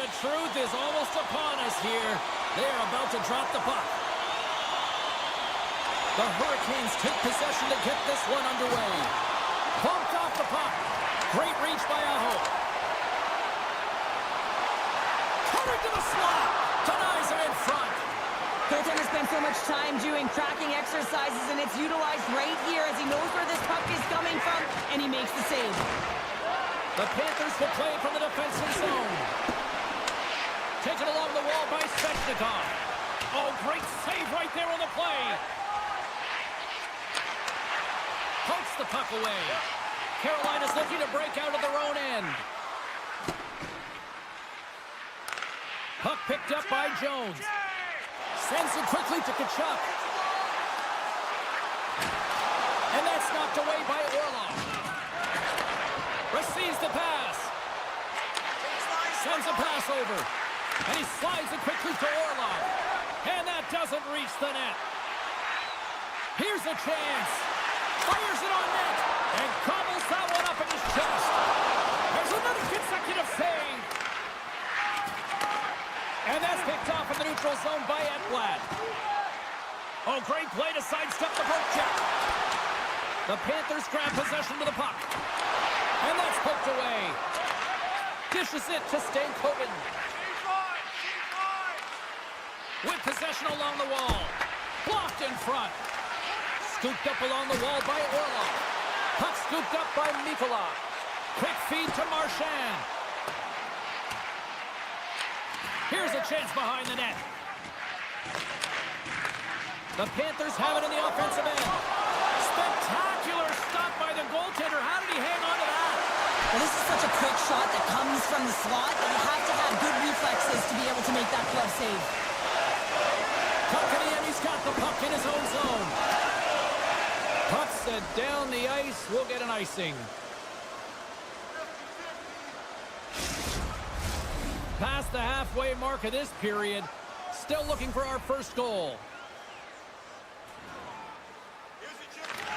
moment of truth is almost upon us here. They are about to drop the puck. The Hurricanes take possession to get this one underway. Bumped off the puck. Great reach by Aho. Coming to the slot. Denies him in front. Goaltender spent so much time doing tracking exercises, and it's utilized right here as he knows where this puck is coming from, and he makes the save. The Panthers will play it from the defensive zone. Taken along the wall by Svechnikov. Oh, great save right there on the play. Pokes the puck away. Carolina's looking to break out of their own end. Puck picked up by Jones. Sends it quickly to Kachuk. And that's knocked away by Orlov. Receives the pass. Sends a pass over. And he slides it quickly to Orlov. And that doesn't reach the net. Here's a chance. Fires it on net. And gobbles that one up in his chest. There's another consecutive save. And that's picked off in the neutral zone by Edblad. Oh, great play to sidestep the poke check. The Panthers grab possession to the puck. And that's poked away. Dishes it to Stankoven. With possession along the wall. Blocked in front. Scooped up along the wall by Orlov. Puck scooped up by Mikula. Quick feed to Marchand. Here's a chance behind the net. The Panthers have it in the offensive end. Spectacular stop by the goaltender. How did he hang on to that? Well, this is such a quick shot that comes from the slot that you have to have good reflexes to be able to make that glove save. Kotkaniemi, he's got the puck in his own zone. Puck set down the ice. We'll get an icing. Past the halfway mark of this period. Still looking for our first goal.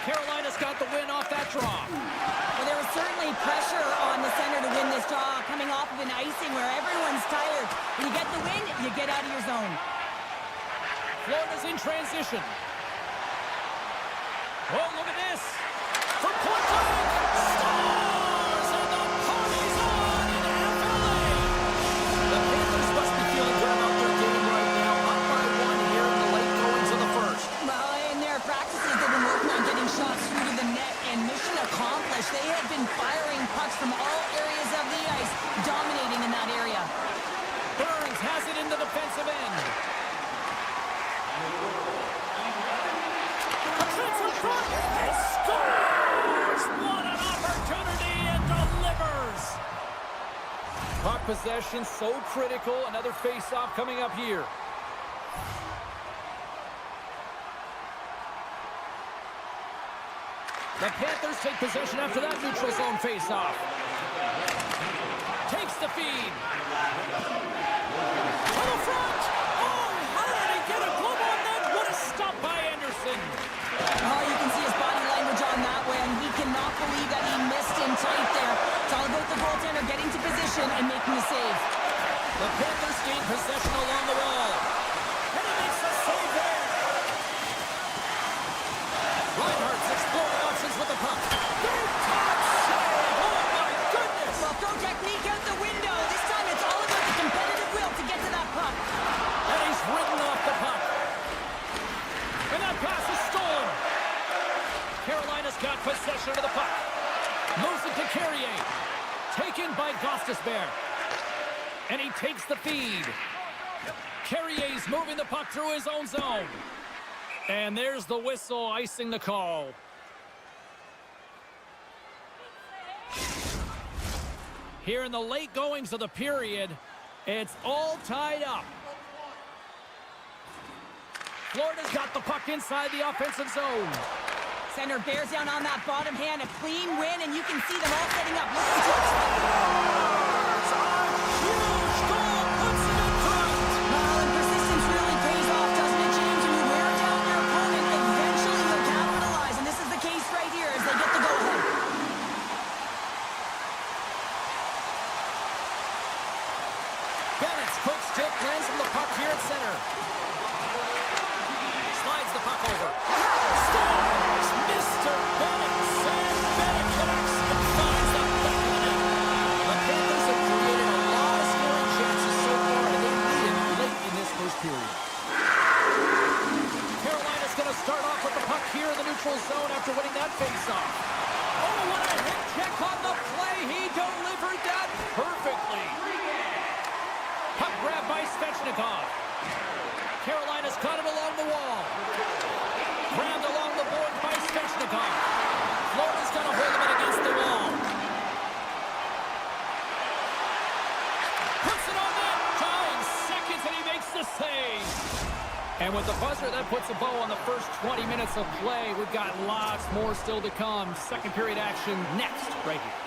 Carolina's got the win off that draw. Well, there was certainly pressure on the center to win this draw, coming off of an icing where everyone's tired. When you get the win, you get out of your zone. Florida's in transition. Oh, look at this. From point blank. Scores! And the party's on in FLA. The Panthers must be feeling good about their game right now. Up by one here in the late goings of the first. Well, in their practices, they've been working on getting shots through to the net, and mission accomplished. They have been firing pucks from all areas of the ice, dominating in that area. Burns has it in the defensive end. Front, he scores! What an opportunity, and delivers! Puck possession so critical. Another face-off coming up here. The Panthers take possession after that neutral zone face-off. Takes the feed. To the front! Oh, how did he get a glove on that? What a stop by Anderson! Oh, you can see his body language on that one. He cannot believe that he missed him tight there. It's all about the goaltender getting to position and making the save. The Panthers gain possession along the wall. And he makes the save there. Reinhardt's exploring options with the puck. Big top save! Oh my goodness! Well, throw technique out the window. This time it's all about the competitive will to get to that puck. And he's ridden off the puck. And that pass is stolen. Carolina's got possession of the puck. Moves it to Carrier. Taken by Gostisbehere. And he takes the feed. Carrier's moving the puck through his own zone. And there's the whistle icing the call. Here in the late goings of the period, it's all tied up. Florida's got the puck inside the offensive zone. Center bears down on that bottom hand, a clean win, and you can see them all setting up. Looking to It's a huge goal, puts it in front. well, and persistence really pays off, doesn't it, James? When you wear down your opponent, eventually you'll capitalize, and this is the case right here as they get the go-ahead. Quick stick lands from the puck here at center. Slides the puck over. Scores! Mr. Bennett. Sam Bennett connects and finds the back of the net. The Panthers have created a lot of scoring chances so far, and they lead it late in this first period. Carolina's going to start off with the puck here in the neutral zone after winning that faceoff. Oh, what a hit check on the play. He delivered that perfectly. Puck grab by Svechnikov. Carolina's got it along the wall. Grabbed along the board by Svechnikov. Florida's going to hold him against the wall. Puts it on net. 9 seconds and he makes the save. And with the buzzer, that puts a bow on the first 20 minutes of play. We've got lots more still to come. Second period action next, right here.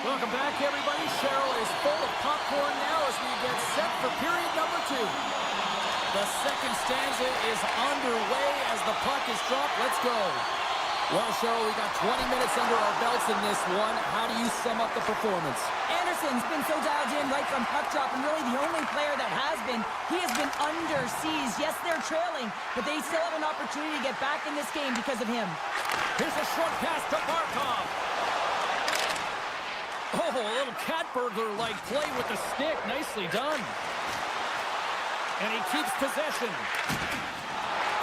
Welcome back, everybody. Cheryl is full of popcorn now as we get set for period number 2. The second stanza is underway as the puck is dropped. Let's go. Well, Cheryl, we got 20 minutes under our belts in this one. How do you sum up the performance? Anderson's been so dialed in right from puck drop, and really the only player that has been. He has been under siege. Yes, they're trailing, but they still have an opportunity to get back in this game because of him. Here's a short pass to Barkov. Oh, a little cat burglar-like play with the stick. Nicely done. And he keeps possession.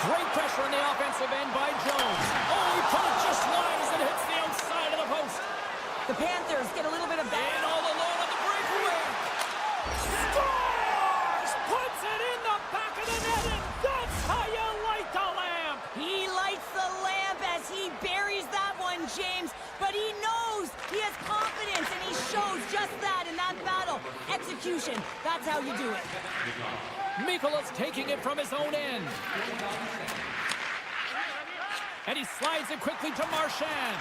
Great pressure on the offensive end by Jones. Oh, he put it just wide as it hits the outside of the post. The Panthers get a little bit of that. And all alone on the breakaway. Scores! Puts it in the back of the net, and that's how you light the lamp. He lights the lamp as he buries that one, James. But he knows he has confidence, and he shows just that in that battle. Execution, that's how you do it. Mikola's taking it from his own end. And he slides it quickly to Marchand.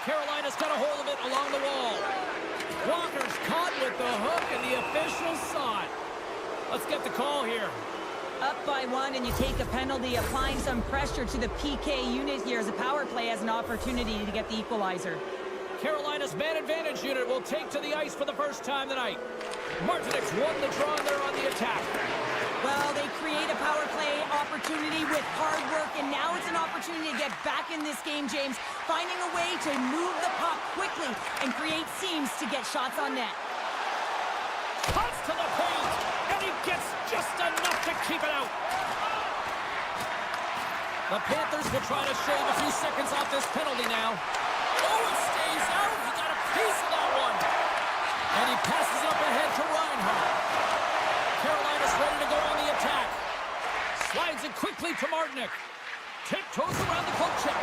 Carolina's got a hold of it along the wall. Walker's caught with the hook, and the officials saw it. Let's get the call here. Up by 1, and you take a penalty, applying some pressure to the PK unit here as a power play has an opportunity to get the equalizer. Carolina's man advantage unit will take to the ice for the first time tonight. Martinek's won the draw, and they're on the attack. Well, they create a power play opportunity with hard work, and now it's an opportunity to get back in this game, James, finding a way to move the puck quickly and create seams to get shots on net. Cuts to the paint, and he gets just enough to keep it out. The Panthers will try to shave a few seconds off this penalty now. Oh, it stays out. He got a piece of that one. And he passes it up ahead to Reinhart. Carolina's ready to go on the attack. Slides it quickly to Martinek. Tiptoes around the poke check.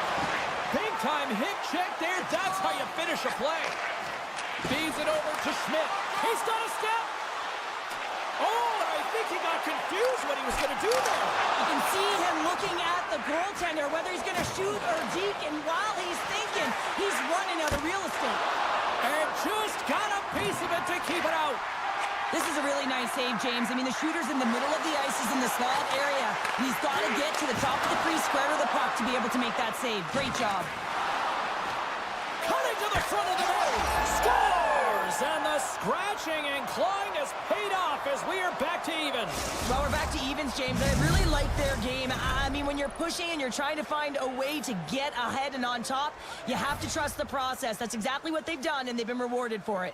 Big time hip check there. That's how you finish a play. Feeds it over to Schmidt. He's got a step. Oh, and I think he got confused what he was going to do there. You can see him looking at the goaltender, whether he's going to shoot or deke, and while he's thinking, he's running out of real estate. And just got a piece of it to keep it out. This is a really nice save, James. I mean, the shooter's in the middle of the ice. He's in the slot area. He's got to get to the top of the crease, square to the puck to be able to make that save. Great job. Cutting to the front of the net. Scores! And the scratching and clawing has paid off as we are back to even. Well, we're back to evens, James. I really like their game. I mean, when you're pushing and you're trying to find a way to get ahead and on top, you have to trust the process. That's exactly what they've done, and they've been rewarded for it.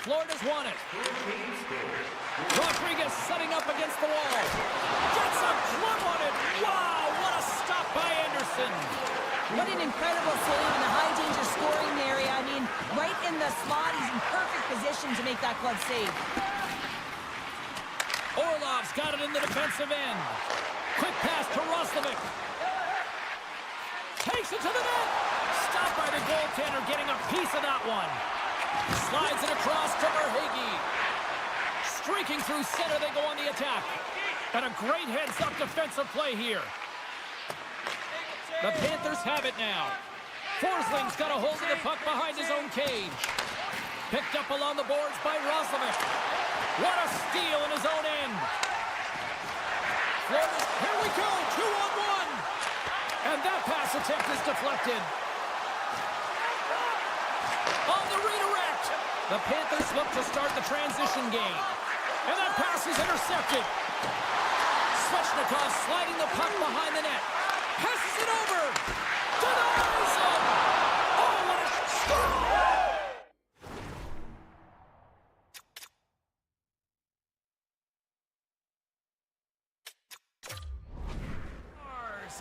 Florida's won it. Rodriguez setting up against the wall. Gets a club on it. Wow, what a stop by Anderson. What an incredible save in the high-danger scoring area. I mean, right in the slot, he's in perfect position to make that glove save. Orlov's got it in the defensive end. Quick pass to Roslovic. Takes it to the net. Stopped by the goaltender, getting a piece of that one. Slides it across to MaakY. Streaking through center, they go on the attack. And a great heads-up defensive play here. The Panthers have it now. Forsling's got a hold of the puck behind his own cage. Picked up along the boards by Roslovic. What a steal in his own end. Florida's, here we go, 2-on-1. And that pass attempt is deflected. On the redirect. The Panthers look to start the transition game. And that pass is intercepted. Svechnikov sliding the puck behind the net. Passes it over. Denies it. Oh, what a score!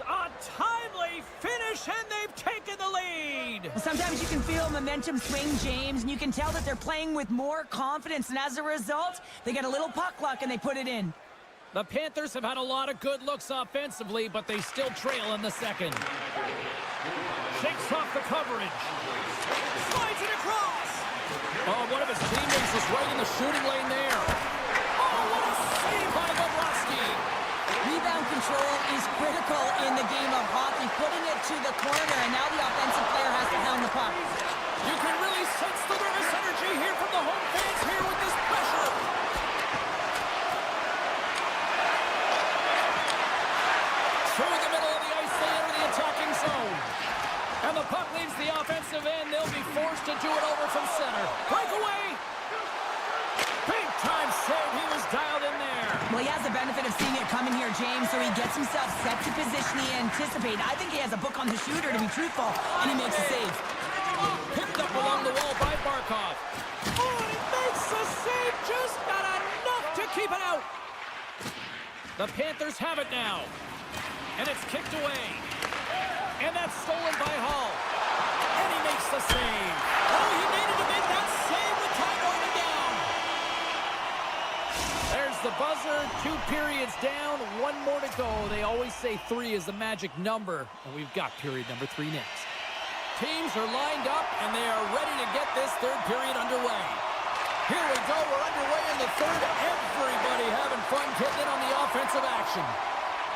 A timely finish, and they've taken the lead. Well, sometimes you can feel momentum swing, James, and you can tell that they're playing with more confidence, and as a result, they get a little puck luck and they put it in. The Panthers have had a lot of good looks offensively, but they still trail in the second. Shakes off the coverage. Slides it across. Oh, one of his teammates is right in the shooting lane there. Oh, what a save by Bobrovsky. Rebound control is critical in the game of hockey, putting it to the corner, and now the offensive player has to pound the puck. You can really sense the nervous energy here from the home fans here with this pressure. Through the middle of the ice, they enter the attacking zone. And the puck leaves the offensive end. They'll be forced to do it over from center. Breakaway. Big time save. He was dialed in there. Well, he has the benefit of seeing it coming here, James, so he gets himself set to position he anticipated. I think he has a book on the shooter, to be truthful, and he makes a save. Picked up along the wall by Barkov. Oh, and he makes the save. Just not enough to keep it out. The Panthers have it now. And it's kicked away. And that's stolen by Hall. And he makes the save. Oh, he needed to make that save with time winding down. There's the buzzer. 2 periods down. 1 more to go. They always say 3 is the magic number. And we've got period number 3 next. Teams are lined up, and they are ready to get this third period underway. Here we go. We're underway in the third. Everybody having fun getting in on the offensive action.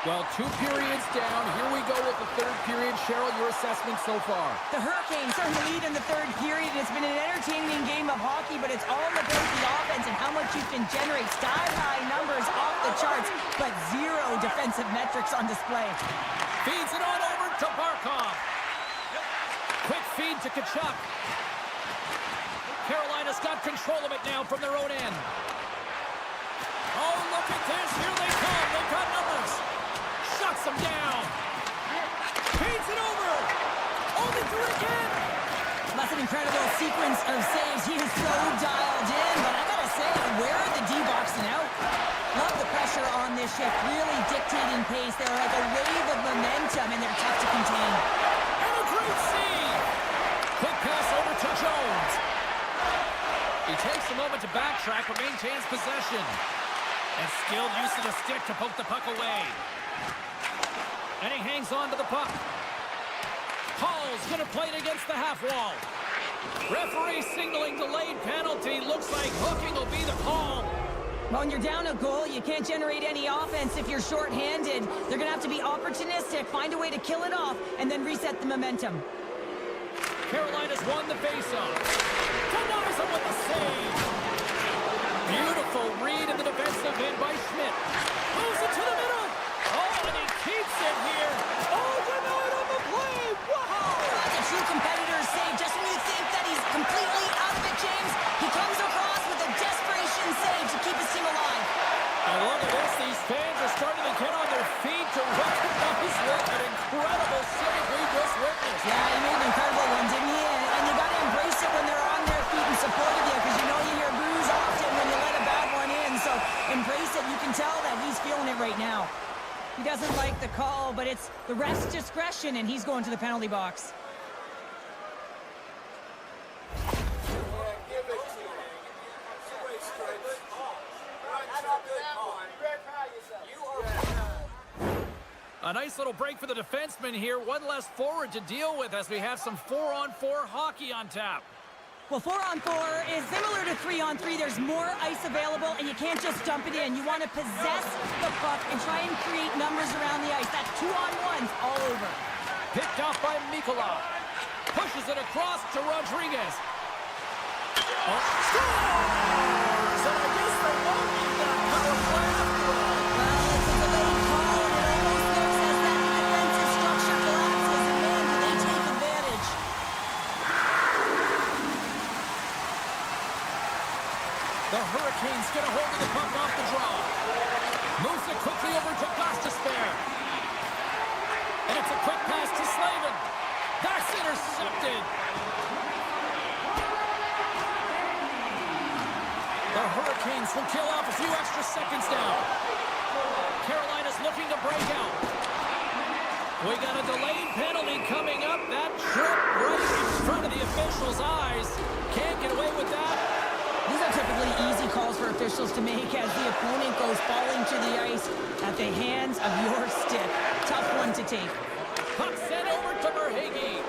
Well, 2 periods down. Here we go with the third period. Cheryl, your assessment so far? The Hurricanes are in the lead in the third period. It's been an entertaining game of hockey, but it's all about the offense and how much you can generate. Sky-high numbers off the charts, but 0 defensive metrics on display. Feeds it on over to Barkov. Quick feed to Tkachuk. Carolina's got control of it now from their own end. Oh, look at this. Here they come. They've got numbers. Shuts them down. Feeds it over. Only through again. That's an incredible sequence of saves. He is so dialed in, but I gotta say, where are the D-boxing out? Love the pressure on this shift, really dictating pace. They're like a wave of momentum, and they're tough to contain. And a great save. Quick pass over to Jones. He takes a moment to backtrack, but maintains possession. And skilled use of the stick to poke the puck away. And he hangs on to the puck. Hall's going to play it against the half wall. Referee signaling delayed penalty. Looks like hooking will be the call. Well, when you're down a goal, you can't generate any offense if you're shorthanded. They're going to have to be opportunistic, find a way to kill it off, and then reset the momentum. Carolina's won the faceoff. Denies him with the save. Beautiful read in the defensive end by Schmidt. Moves it to the middle. Oh, and he keeps it here. Oh, denied on the play. Wow. That's a true competitor's save. Just when you think that he's completely out of it, James, he comes across with a desperation save to keep his team alive. I love this. These fans are starting to get on their feet to recognize what an incredible save we just witnessed. Yeah, he made an incredible one, didn't he? And you got to embrace it when they're on their feet and support of you, because you know you hear boos often when you let a bad one in. So embrace it. You can tell that he's feeling it right now. He doesn't like the call, but it's the ref's discretion, and he's going to the penalty box. A nice little break for the defenseman here. One less forward to deal with as we have some 4-on-4 hockey on tap. Well, 4-on-4 is similar to 3-on-3. There's more ice available, and you can't just dump it in. You want to possess the puck and try and create numbers around the ice. That's 2-on-1s all over. Picked off by MaakY. Pushes it across to Rodriguez. Oh, scores! And I guess they won't need that power play after all. Well, it's a delayed call, and it almost looks as that defensive structure collapses. And man, do they take advantage. The Hurricanes get a hold of the puck off the draw. Moves it quickly over to Gostisbehere. And it's a quick pass to Slavin. That's intercepted. The Hurricanes will kill off a few extra seconds now. Carolina's looking to break out. We got a delayed penalty coming up. That trip right in front of the officials' eyes. Can't get away with that. These are typically easy calls for officials to make as the opponent goes falling to the ice at the hands of your stick. Tough one to take. Puck sent over to MaakY.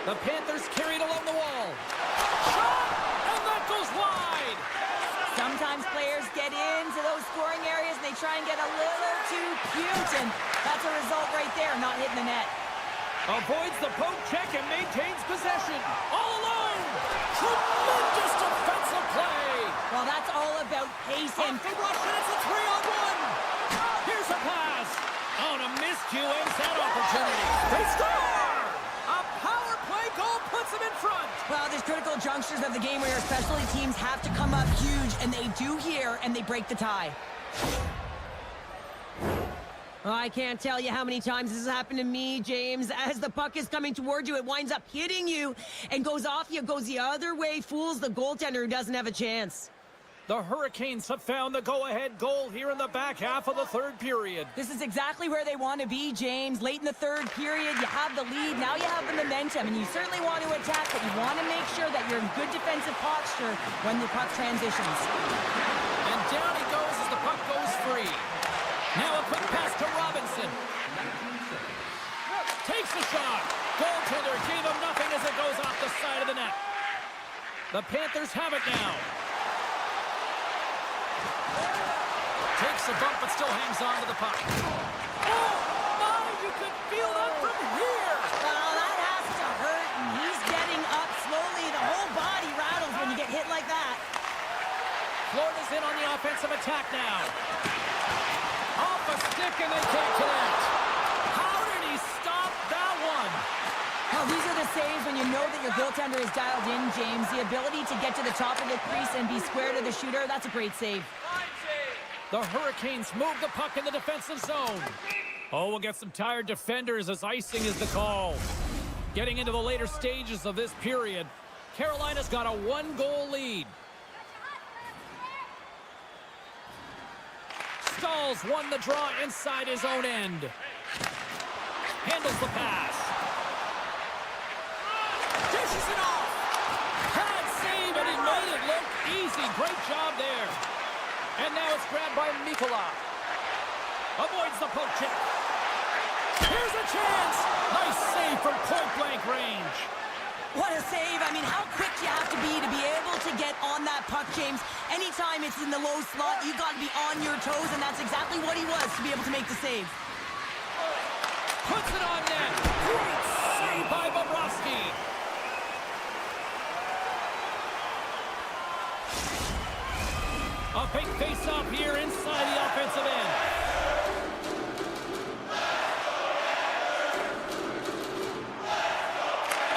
The Panthers carried along the wall. Shot! And that goes wide! Sometimes players get into those scoring areas and they try and get a little too cute, and that's a result right there, not hitting the net. Avoids the poke check and maintains possession. All alone! Tremendous defensive play! Well, that's all about pace and... Off the rush, and it's a 3-on-1! Here's a pass! Oh, and a miscue-ins that opportunity. They score! A power play goal puts them in front! Well, there's critical junctures of the game where your specialty teams have to come up huge, and they do here, and they break the tie. Well, I can't tell you how many times this has happened to me, James. As the puck is coming toward you, it winds up hitting you and goes off you, goes the other way, fools the goaltender who doesn't have a chance. The Hurricanes have found the go-ahead goal here in the back half of the third period. This is exactly where they want to be, James. Late in the third period, you have the lead. Now you have the momentum, and you certainly want to attack, but you want to make sure that you're in good defensive posture when the puck transitions. And down he goes as the puck goes free. Now a quick pass to Robinson. Takes the shot. Goaltender gave him nothing as it goes off the side of the net. The Panthers have it now. Takes a bump but still hangs on to the puck. Oh, my, you could feel that from here. Well, that has to hurt, and he's getting up slowly. The whole body rattles when you get hit like that. Florida's in on the offensive attack now. Off a stick and they can't connect. How did he stop that one? Well, these are the saves when you know that your goaltender is dialed in, James. The ability to get to the top of the crease and be square to the shooter, that's a great save. The Hurricanes move the puck in the defensive zone. Oh, we'll get some tired defenders as icing is the call. Getting into the later stages of this period, Carolina's got a 1-goal lead. Stahls won the draw inside his own end. Handles the pass. Dishes it off. Bad save, and he made it look easy. Great job there. And now it's grabbed by MaakY. Avoids the poke check. Here's a chance. Nice save from point-blank range. What a save. I mean, how quick you have to be able to get on that puck, James. Anytime it's in the low slot, you got to be on your toes, and that's exactly what he was to be able to make the save. Puts it on net. Great save by Bobrovsky. A big face-off here inside the offensive end.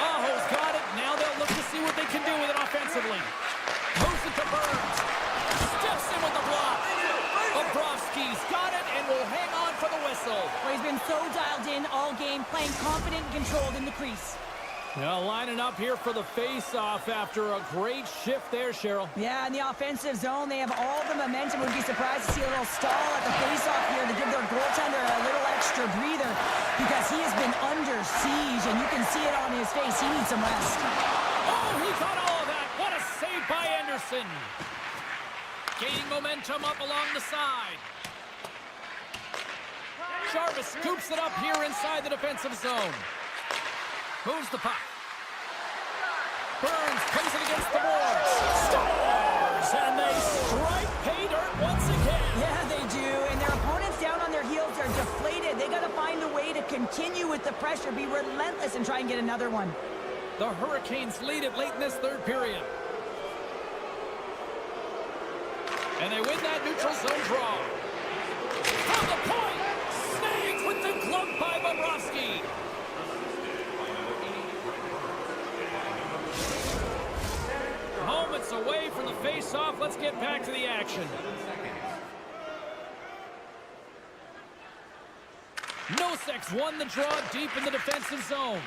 Aho's got it. Now they'll look to see what they can do with it offensively. Moves it to Burns. Steps in with the block. Bobrovsky's got it and will hang on for the whistle. Well, he's been so dialed in all game, playing confident and controlled in the crease. Now lining up here for the face-off after a great shift there, Cheryl. Yeah, in the offensive zone, they have all the momentum. Would be surprised to see a little stall at the face-off here to give their goaltender a little extra breather because he has been under siege, and you can see it on his face. He needs some rest. Oh, he got all of that. What a save by Anderson. Gaining momentum up along the side. Jarvis scoops it up here inside the defensive zone. Moves the puck. Burns plays it against the boards. Stars! And they strike pay dirt once again. Yeah, they do. And their opponents down on their heels are deflated. They got to find a way to continue with the pressure, be relentless, and try and get another one. The Hurricanes lead it late in this third period. And they win that neutral zone draw. From the point! Snags with the glove by Bobrovsky. Moments away from the face-off. Let's get back to the action. Nosek's won the draw deep in the defensive zone.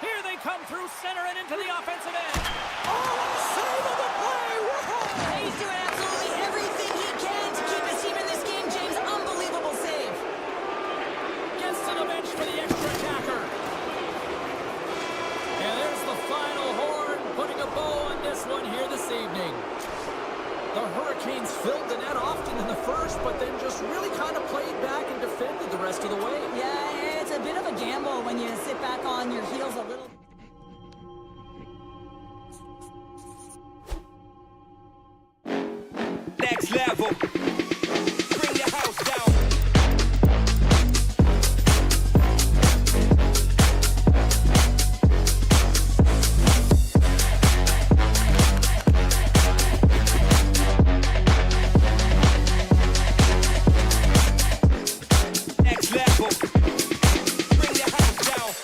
Here they come through center and into the offensive end. Oh, save of the play! Whoa! He's doing absolutely everything he can to keep his team in this game, James. Unbelievable save. Gets to the bench for the extra attacker. And there's the final horn, putting a bow on this one here this evening. The Hurricanes filled the net often in the first, but then just really kind of played back and defended the rest of the way. Yeah, it's a bit of a gamble when you sit back on your heels a little. Next level. Bring the house down. Next level. Bring the house down.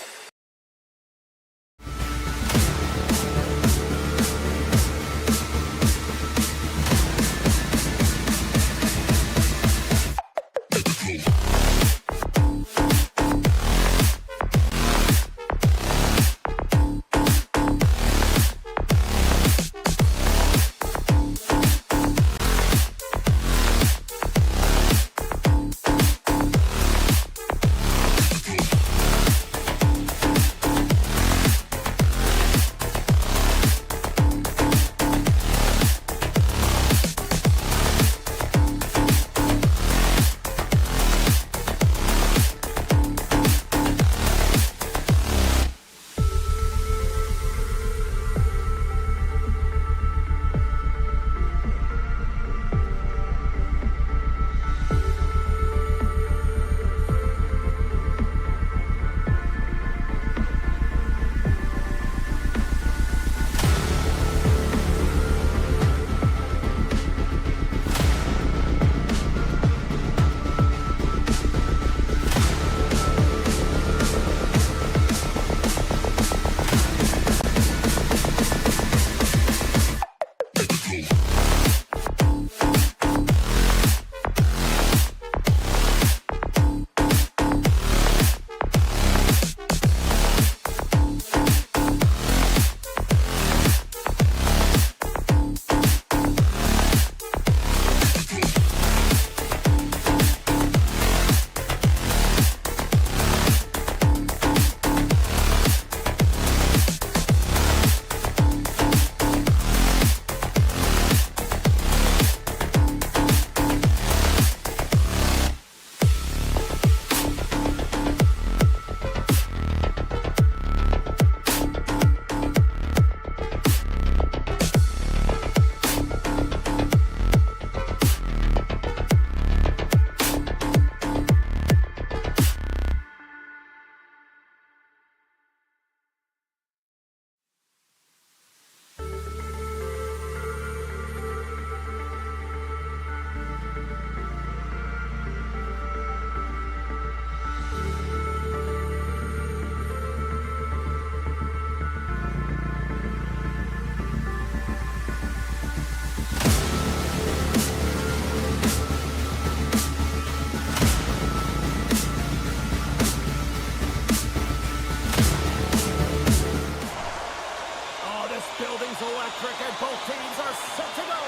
Both teams are set to go.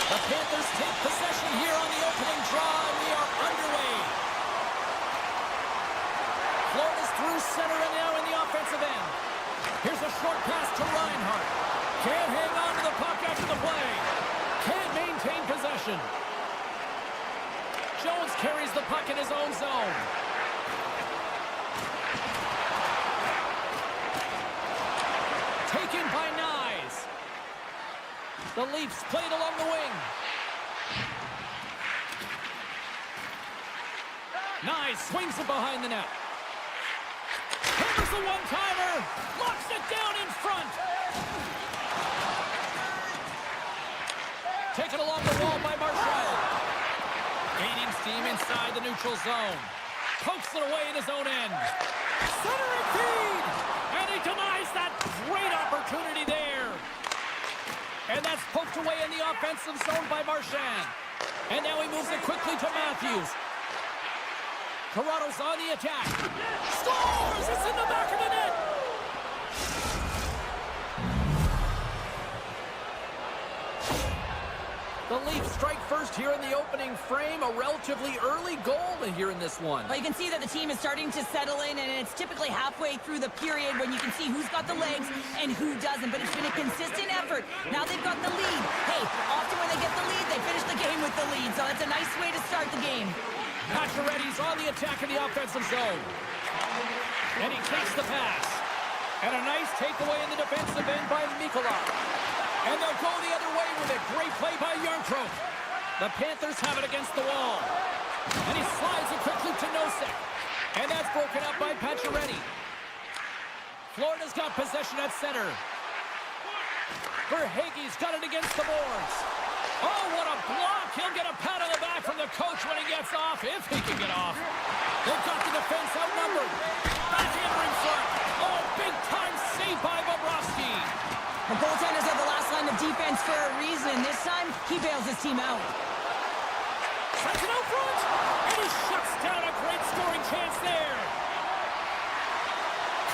The Panthers take possession here on the opening draw, and we are underway. Florida's through center and now in the offensive end. Here's a short pass to Reinhart. Can't hang on to the puck after the play. Can't maintain possession. Jones carries the puck in his own zone. Taken by Nyes. The Leafs played along the wing. Nyes swings it behind the net. Hammers the one-timer. Locks it down in front. Taken along the wall by Marshall. Gaining steam inside the neutral zone. Pokes it away in his own end. Centering feed. And he denies that great opportunity Chased away in the offensive zone by Marchand. And now he moves it quickly to Matthews. Toronto's on the attack. Scores! It's in the back of the net! The Leafs strike first here in the opening frame. A relatively early goal here in this one. Well, you can see that the team is starting to settle in, and it's typically halfway through the period when you can see who's got the legs and who doesn't. But it's been a consistent effort. Now they've got the lead. Hey, often when they get the lead, they finish the game with the lead. So it's a nice way to start the game. Pacioretty's on the attack in the offensive zone. And he takes the pass. And a nice takeaway in the defensive end by MaakY. And they'll go the other way with it. Great play by Yarncroke. The Panthers have it against the wall. And he slides it quickly to Nosek. And that's broken up by Pacioretty. Florida's got possession at center. Verhaeghe's got it against the boards. Oh, what a block. He'll get a pat on the back from the coach when he gets off, if he can get off. They've got the defense outnumbered. Backhander in front. Oh, big-time save by Bobrovsky. The goaltenders are the last line of defense for a reason. This time, he bails his team out. Sends it out front. And he shuts down a great scoring chance there.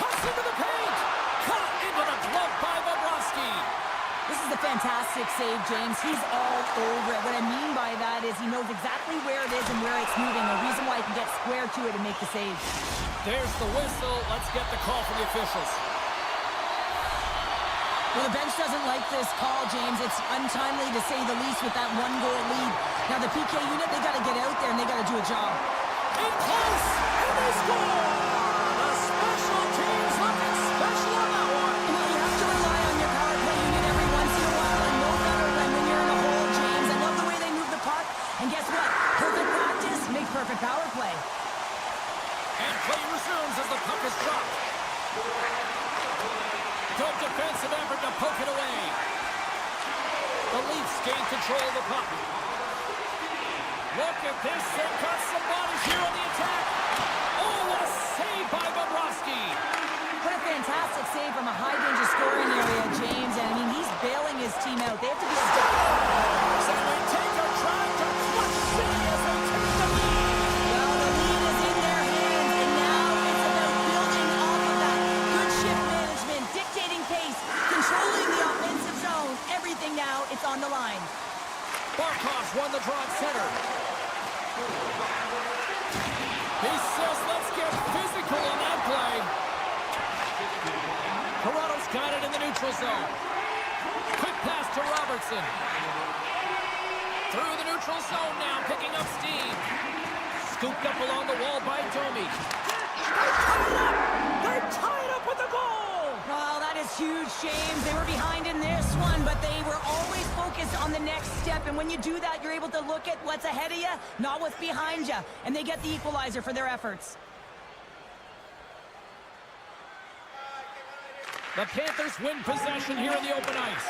Cuts into the paint. Cut into the glove by Bobrovsky. This is a fantastic save, James. He's all over it. What I mean by that is he knows exactly where it is and where it's moving. The reason why he can get square to it and make the save. There's the whistle. Let's get the call from the officials. Well, the bench doesn't like this call, James. It's untimely to say the least with that one-goal lead. Now, the PK unit, they got to get out there and they got to do a job. In close, and they score! The special teams looking special on that one. You know, you have to rely on your power play unit every once in a while, and no better than when you're in a hole, James. I love the way they move the puck, and guess what? Perfect practice makes perfect power play. And play resumes as the puck is dropped. Good defensive effort to poke it away. The Leafs gain control of the puck. Look at this. They've got some bodies here on the attack. Oh, what a save by Bobrovsky. What a fantastic save from a high-danger scoring area, James. And, I mean, he's bailing his team out. They have to be stopped. So they take a drive to Clutch City as they take the lead. Well, the lead is in their hands, and now it's about building off of that. Good shift management, dictating pace, controlling the offensive zone. Everything now, it's on the line. Barkov's won the draw at center. He says, let's get physical on that play. Toronto's got it in the neutral zone. Quick pass to Robertson. Through the neutral zone now, picking up steam. Scooped up along the wall by Domi. They're tied up with the goal! Well, that is huge, James. They were behind in this one, but they were always focused on the next step. And when you do that, you're able to look at what's ahead of you, not what's behind you. And they get the equalizer for their efforts. The Panthers win possession here in the open ice.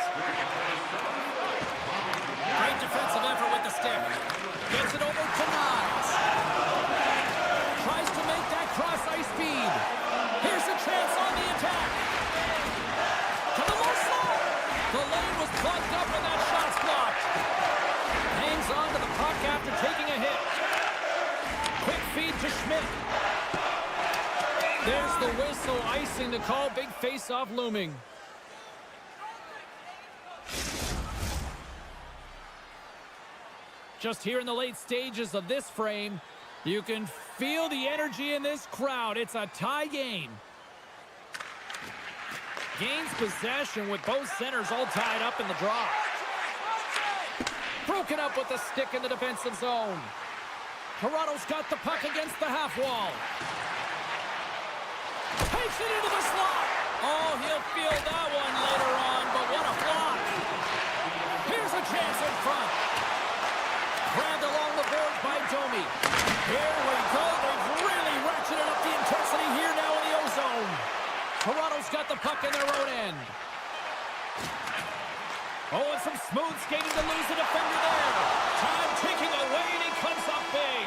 Great defensive effort with the stick. Gets it over to Niles. Tries to make that cross-ice feed. Here's a chance on the attack. To the low slot. The lane was plugged up and that shot's blocked. Hangs on to the puck after taking a hit. Quick feed to Schmidt. There's the whistle, icing the call. Big face-off looming. Just here in the late stages of this frame, you can feel the energy in this crowd. It's a tie game. Gains possession with both centers all tied up in the draw. Broken up with the stick in the defensive zone. Toronto's got the puck against the half wall. Takes it into the slot. Oh, he'll feel that one later on, but what a block. Here's a chance in front. Grabbed along the boards by Domi. Here we go. They've really ratcheted up the intensity here now in the O-zone. Toronto's got the puck in their own end. Oh, and some smooth skating to lose the defender there. Time ticking away, and he comes up big.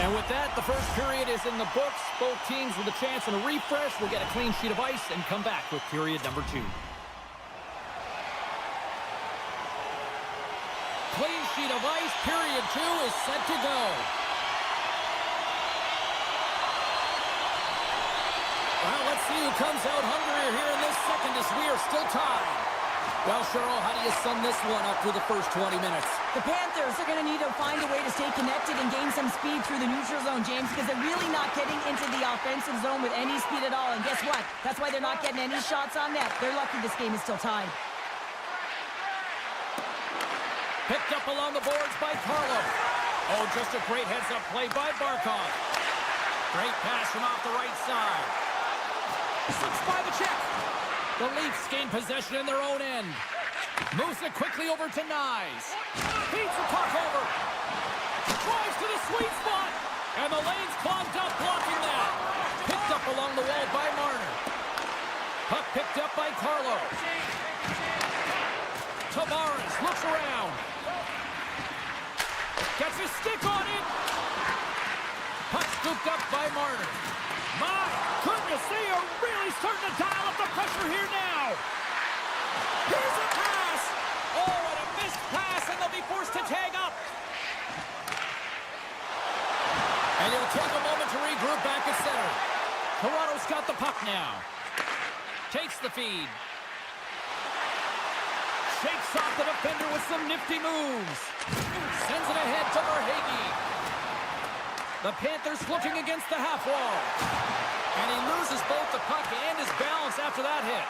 And with that, the first period is in the books. Both teams with a chance and a refresh will get a clean sheet of ice and come back with period number 2. sheet of ice. Period 2 is set to go. Well, let's see who comes out hungrier here in this second as we are still tied. Well, Cheryl, how do you sum this one up through the first 20 minutes? The Panthers are going to need to find a way to stay connected and gain some speed through the neutral zone, James, because they're really not getting into the offensive zone with any speed at all. And guess what? That's why they're not getting any shots on net. They're lucky this game is still tied. Picked up along the boards by Carlo. Oh, just a great heads-up play by Barkov. Great pass from off the right side. Slips by the check. The Leafs gain possession in their own end. Moves it quickly over to Nyes. Feeds the puck over. Drives to the sweet spot. And the lane's clogged up, blocking that. Picked up along the wall by Marner. Puck picked up by Carlo. Tavares looks around. Gets his stick on it. Puck scooped up by Marner. My goodness, they are really starting to dial up the pressure here now. Here's a pass. Oh, and a missed pass, and they'll be forced to tag up. And it'll take a moment to regroup back at center. Toronto's got the puck now. Takes the feed. Shakes off the defender with some nifty moves. Sends it ahead to MaakY. The Panthers looking against the half wall. And he loses both the puck and his balance after that hit.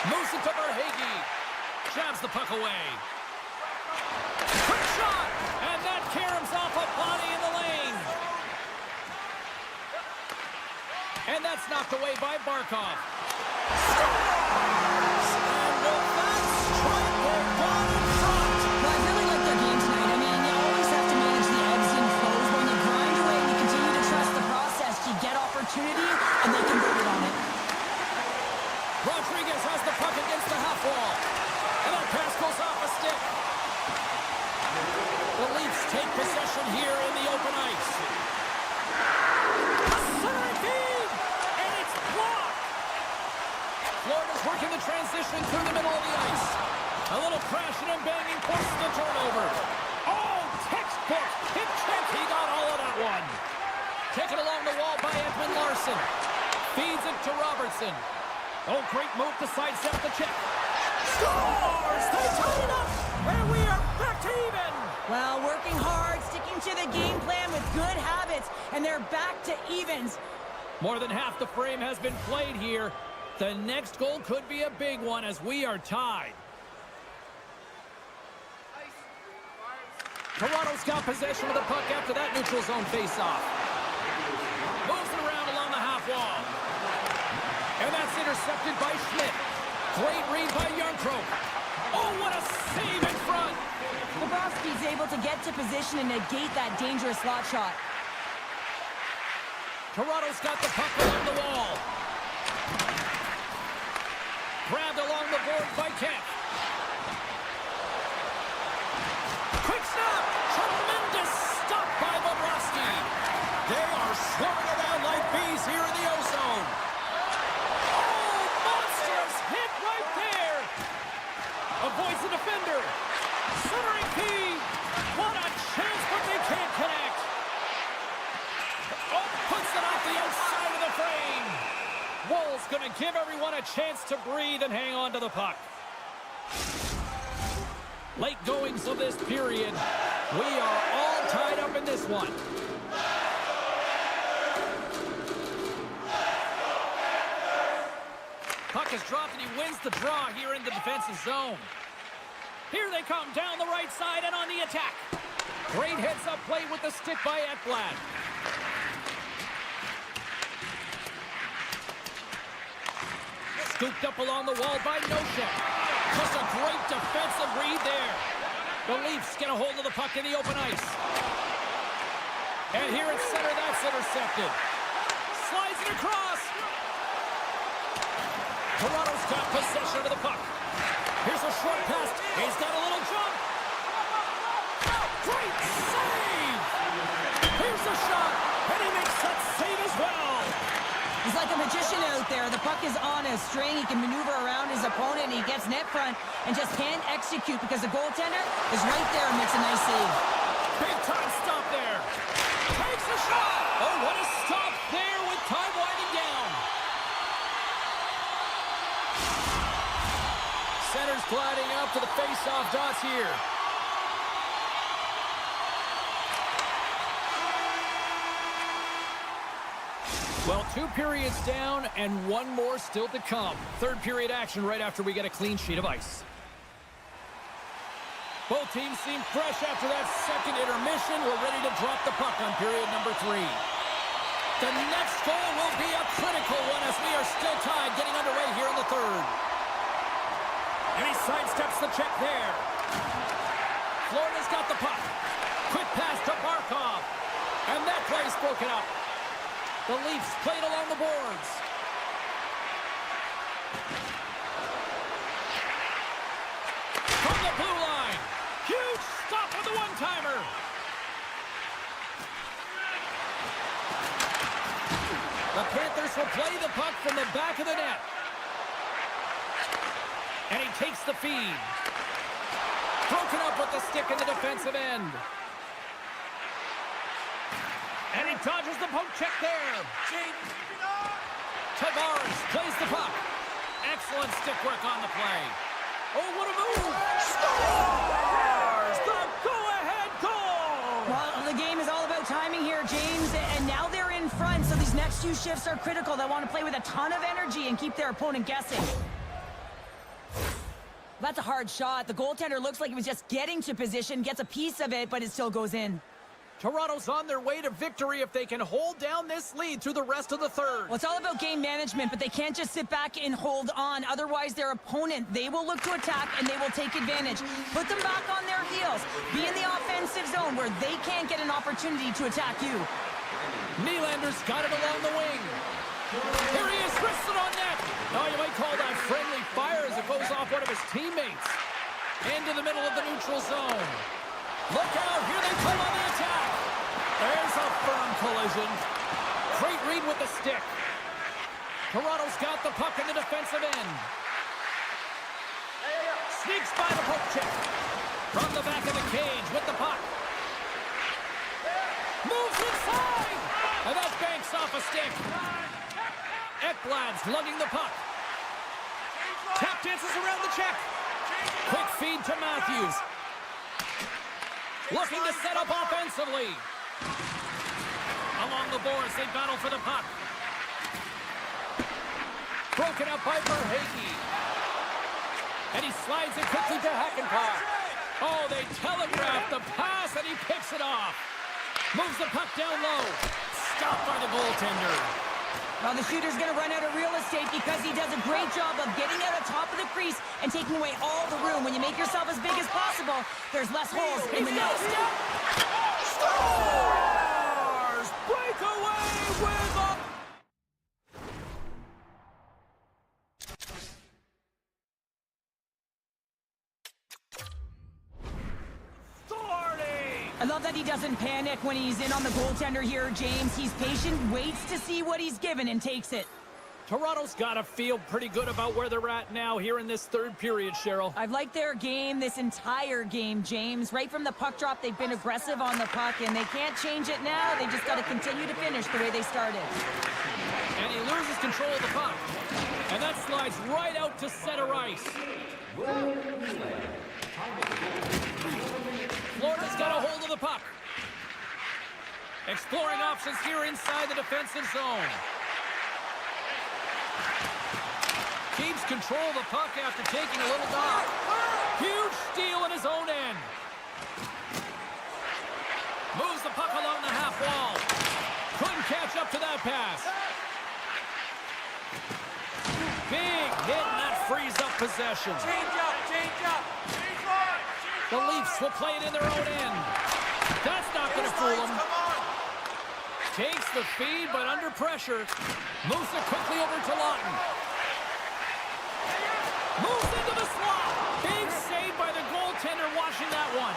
Moves it to MaakY. Jabs the puck away. Quick shot! And that caroms off a body in the lane. And that's knocked away by Barkov. Scores! And with that strike, they're gone in front. Well, I really like their game tonight. I mean, you always have to manage the ebbs and flows. When you grind away and you continue to trust the process, you get opportunity, and they converted on it. Rodriguez has the puck against the half wall. And that pass goes off a stick. The Leafs take possession here in the open ice. Center feed! And it's blocked! Florida's working the transition through the middle of the ice. A little crashing and banging forces the turnover. Oh, textbook! Hip check, he got all of that one. Taken along the wall by Edmund Larson. Feeds it to Robertson. Oh, great move to sidestep the check. Scores! They tie it up! And we are back to even! Well, working hard, sticking to the game plan with good habits, and they're back to evens. More than half the frame has been played here. The next goal could be a big one as we are tied. Toronto's got possession of the puck after that neutral zone face-off. Moves it around along the half wall. And that's intercepted by Schmidt. Great read by Yarncroke. Oh, what a save in front. Bobrovsky's able to get to position and negate that dangerous slot shot. Toronto's got the puck along the wall. Grabbed along the board by Kemp. Quick snap! Tremendous stop by Bobrovsky. They are swarming around like bees here in the O-zone. Oh, monstrous hit right there. Avoids the defender. Centering feed. What a chance, but they can't connect. Oh, puts it off the outside of the frame. Woll's going to give everyone a chance to breathe and hang on to the puck. Late goings of this period. We are all tied up in this one. Puck is dropped and he wins the draw here in the defensive zone. Here they come down the right side and on the attack. Great heads-up play with the stick by Ekblad. Scooped up along the wall by Nosek. Just a great defensive read there. The Leafs get a hold of the puck in the open ice. And here at center, that's intercepted. Slides it across. Toronto's got possession of the puck. Here's a short pass. He's got a little jump. Great save! Here's a shot, and he makes that save as well. He's like a magician out there. The puck is on a string. He can maneuver around his his opponent, and he gets net front and just can't execute because the goaltender is right there and makes a nice save. Big time stop there. Takes a shot. Oh, what a stop there with time winding down. Center's gliding out to the face-off dots here. Well, 2 periods down and 1 more still to come. Third period action right after we get a clean sheet of ice. Both teams seem fresh after that second intermission. We're ready to drop the puck on period number 3. The next goal will be a critical one as we are still tied, getting underway here in the third. And he sidesteps the check there. Florida's got the puck. Quick pass to Barkov. And that play's broken up. The Leafs played along the boards. From the blue line. Huge stop with the one-timer. The Panthers will play the puck from the back of the net. And he takes the feed. Broken up with the stick in the defensive end. And he dodges the poke check there. Tavares plays the puck. Excellent stick work on the play. Oh, what a move! Scores! The go-ahead goal! Well, the game is all about timing here, James, and now they're in front, so these next 2 shifts are critical. They want to play with a ton of energy and keep their opponent guessing. That's a hard shot. The goaltender looks like he was just getting to position, gets a piece of it, but it still goes in. Toronto's on their way to victory if they can hold down this lead through the rest of the third. Well, it's all about game management, but they can't just sit back and hold on. Otherwise, their opponent, they will look to attack, and they will take advantage. Put them back on their heels. Be in the offensive zone where they can't get an opportunity to attack you. Nylander's got it along the wing. Here he is, wrists it on net. Now you might call that friendly fire as it goes off one of his teammates. Into the middle of the neutral zone. Look out, here they come on the attack. There's a firm collision. Great read with the stick. Toronto's got the puck in the defensive end. Sneaks by the poke check. From the back of the cage with the puck. Moves inside. And that banks off a stick. Ekblad's lugging the puck. Tap dances around the check. Quick feed to Matthews. Looking to set up offensively. Along the boards, they battle for the puck. Broken up by Verhaeghe. And he slides it quickly to Hakanpää. Oh, they telegraph the pass, and he picks it off. Moves the puck down low. Stopped by the goaltender. Well, the shooter's going to run out of real estate because he does a great job of getting out of top of the crease and taking away all the room. When you make yourself as big as possible, there's less holes in the net. Stars! Break away with a... I love that he doesn't panic when he's in on the goaltender here, James. He's patient, waits to see what he's given, and takes it. Toronto's got to feel pretty good about where they're at now here in this third period, Cheryl. I've liked their game this entire game, James. Right from the puck drop, they've been aggressive on the puck, and they can't change it now. They just got to continue to finish the way they started. And he loses control of the puck. And that slides right out to center ice. Florida's got a hold of the puck. Exploring options here inside the defensive zone. Keeps control of the puck after taking a little knock. Huge steal in his own end. Moves the puck along the half wall. Couldn't catch up to that pass. Big hit, and that frees up possession. Change up, change up. The Leafs will play it in their own end. That's not going to fool them. Takes the feed, but under pressure. Moves it quickly over to Lawton. Moves into the slot. Big save by the goaltender watching that one.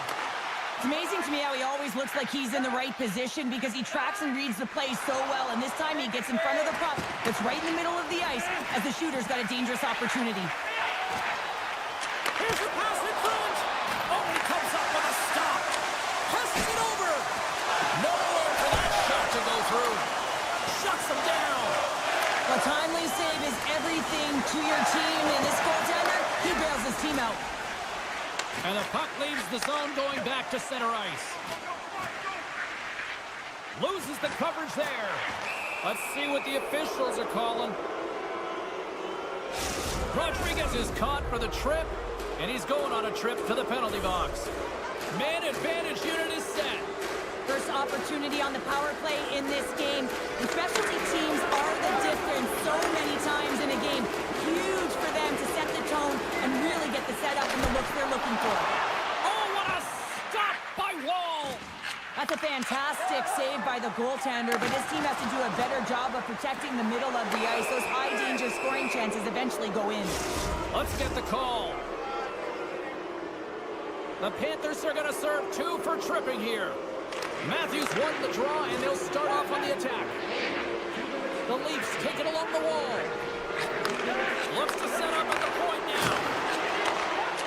It's amazing to me how he always looks like he's in the right position because he tracks and reads the play so well. And this time he gets in front of the puck that's right in the middle of the ice as the shooter's got a dangerous opportunity. Here's a pass in front. Oh, he comes up with a stop. Passes it over. Nowhere for that shot to go through. Shuts him down. A timely save is everything to your team, and this goaltender, he bails his team out. And the puck leaves the zone going back to center ice. Loses the coverage there. Let's see what the officials are calling. Rodriguez is caught for the trip, and he's going on a trip to the penalty box. Man advantage unit is set. First opportunity on the power play in this game. And specialty teams are the difference so many times in a game. Huge for them to set the tone and really get the setup and the look they're looking for. Oh, what a stop by Wall! That's a fantastic save by the goaltender, but his team has to do a better job of protecting the middle of the ice. Those high-danger scoring chances eventually go in. Let's get the call. The Panthers are going to serve 2 for tripping here. Matthews won the draw, and they'll start off on the attack. The Leafs take it along the wall. Looks to set up at the point now.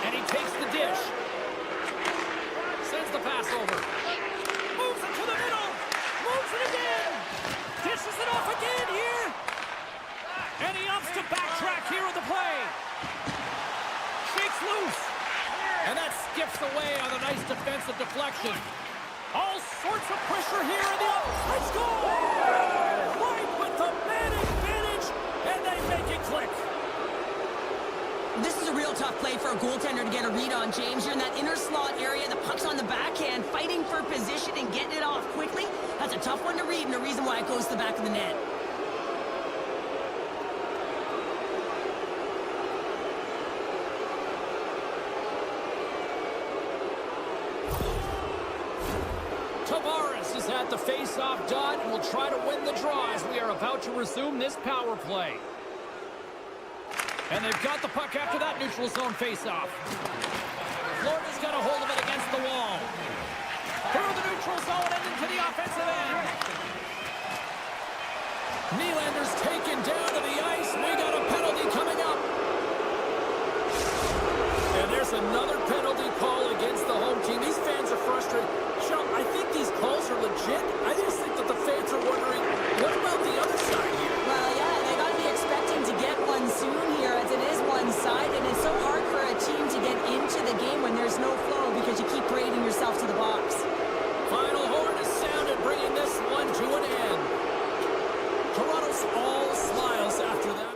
And he takes the dish. Sends the pass over. Moves it to the middle. Moves it again. Dishes it off again here. And he opts to backtrack here on the play. Shakes loose. And that skips away on a nice defensive deflection. All sorts of pressure here in the let's go! Right with the man advantage, and they make it click. This is a real tough play for a goaltender to get a read on, James. You're in that inner slot area, the puck's on the backhand, fighting for position and getting it off quickly. That's a tough one to read, and a reason why it goes to the back of the net. Tavares has had the face-off done and will try to win the draw as we are about to resume this power play. And they've got the puck after that neutral zone face-off. Florida's got a hold of it against the wall. Through the neutral zone and into the offensive end. Nylander's taken down to the ice. We got a penalty coming up. And there's another penalty call against the home team. These fans are frustrated. Sean, I think these calls are legit. I just think that the fans are wondering, what about the other side here? Well, yeah, they got to be expecting to get one soon here, as it is one-sided. It's so hard for a team to get into the game when there's no flow because you keep parading yourself to the box. Final horn is sounded, bringing this one to an end. Toronto's all smiles after that.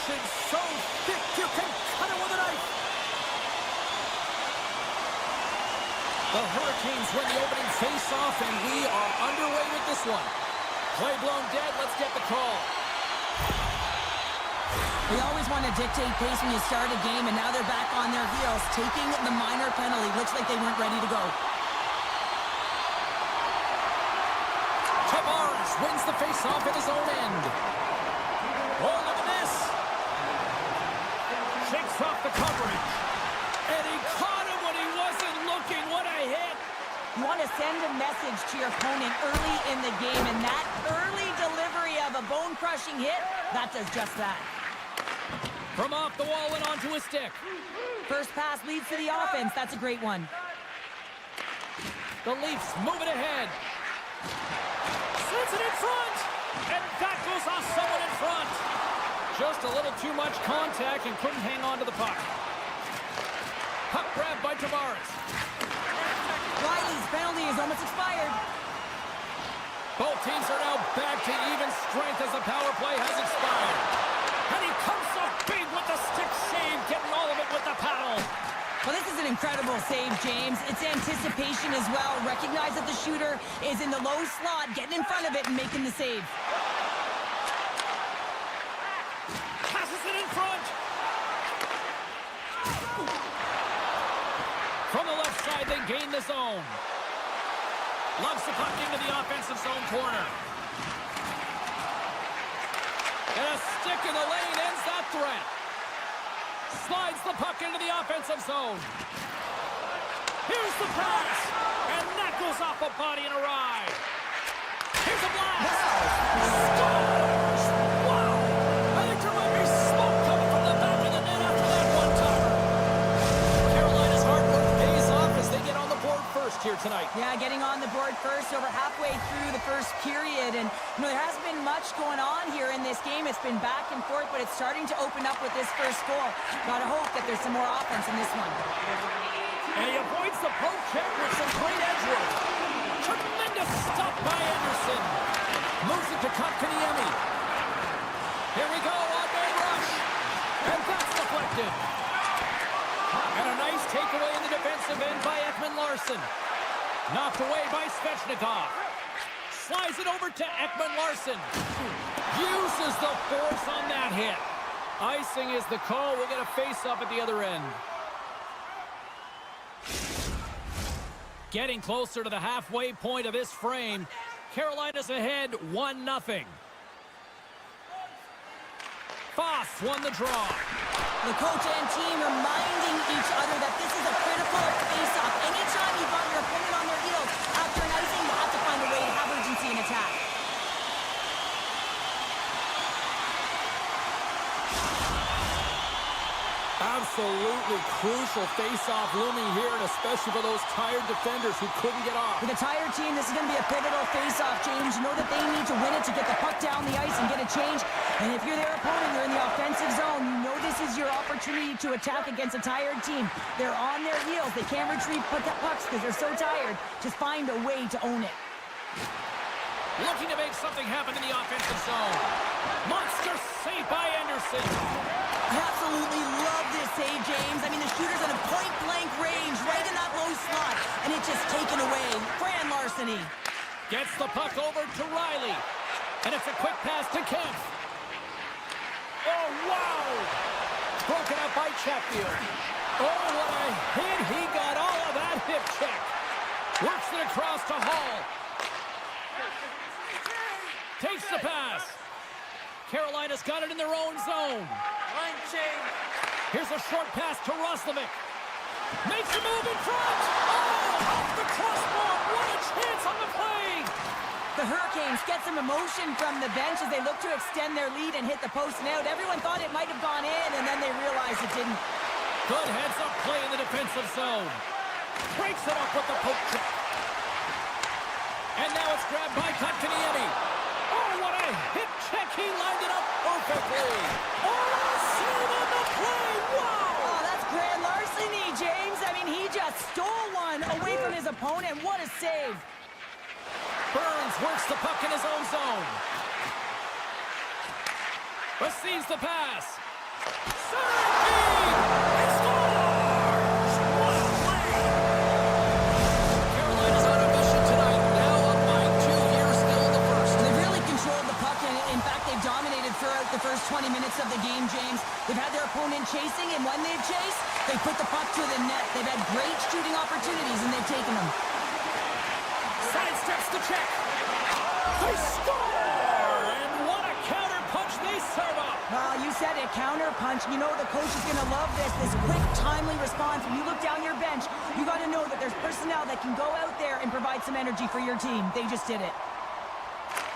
action so thick you can cut it with a knife. The Hurricanes win the opening face-off, and we are underway with this one. Play blown dead. Let's get the call. They always want to dictate pace when you start a game, and now they're back on their heels, taking the minor penalty. Looks like they weren't ready to go. Tavares wins the face-off at his own end. Oh, look at this. Shakes off the coverage. And he caught him when he wasn't looking. What a hit. You want to send a message to your opponent early in the game, and that early delivery of a bone-crushing hit, that does just that. From off the wall and onto his stick. First pass leads to the offense. That's a great one. The Leafs move it ahead. Sends it in front. And that goes off someone in front. Just a little too much contact and couldn't hang on to the puck. Puck grabbed by Tavares. Riley's penalty is almost expired. Both teams are now back to even strength as the power play has expired. And he comes up big with the stick save, getting all of it with the paddle. Well, this is an incredible save, James. It's anticipation as well. Recognize that the shooter is in the low slot, getting in front of it and making the save. Passes it in front. From the left side, they gain the zone. Loves the puck into the offensive zone corner. And a stick in the lane ends that threat. Slides the puck into the offensive zone. Here's the pass. And that goes off a body and a ride. Here's a blast. Scores! Wow! I think there might be smoke coming from the back of the net after that one-timer. Carolina's hard work pays off as they get on the board first here tonight. Yeah, getting on the board first over halfway through the first period. And, you know, there hasn't been much going on here in this game. It's been back and forth, but it's starting to open up with this first goal. Gotta hope that there's some more offense in this one. And he avoids the poke check with some great edge work. Tremendous stop by Anderson. Moves it to Kotkaniemi. Here we go, on-man rush. And that's deflected. And a nice takeaway in the defensive end by Ekman-Larsson. Knocked away by Svechnikov. Slides it over to Ekman-Larsson. Uses the force on that hit. Icing is the call. We'll get a face-up at the other end. Getting closer to the halfway point of this frame. Carolina's ahead 1-0. Foss won the draw. The coach and team reminding each other that this is a critical face-off. Anytime you've got your opponent on their heels after an icing, you have to find a way to have urgency in attack. Absolutely crucial face-off looming here, and especially for those tired defenders who couldn't get off. For the tired team, this is going to be a pivotal face-off, James. You know that they need to win it to get the puck down the ice and get a change. And if you're their opponent, you're in the offensive zone, you know this is your opportunity to attack against a tired team. They're on their heels. They can't retrieve pucks because they're so tired. Just find a way to own it. Looking to make something happen in the offensive zone. Monster save by Anderson. I absolutely love this save, James. I mean, the shooter's at a point-blank range, right in that low slot, and it's just taken away. Fran larceny. Gets the puck over to Riley. And it's a quick pass to Kemp. Oh, wow! Broken up by Chatfield. Oh, what a hit. He got all of that hip check. Works it across to Hall. Takes the pass. Carolina's got it in their own zone. Line change. Here's a short pass to Roslovic. Makes a move in front. Oh, off the crossbar. What a chance on the play. The Hurricanes get some emotion from the bench as they look to extend their lead and hit the post and out. Everyone thought it might have gone in, and then they realized it didn't. Good heads-up play in the defensive zone. Breaks it up with the poke check. And now it's grabbed by Kotkaniemi. Oh, what a hip check. He lined it up perfectly. Oh, save on the play. Wow. Oh, that's grand larceny, James. I mean, he just stole one away from his opponent. What a save. Burns works the puck in his own zone. Receives the pass. James. They've had their opponent chasing, and when they've chased, they put the puck to the net. They've had great shooting opportunities, and they've taken them. Sidesteps the check. They score! And what a counter punch they serve up. Well, you said it, counter punch. You know the coach is going to love this quick, timely response. When you look down your bench, you got to know that there's personnel that can go out there and provide some energy for your team. They just did it.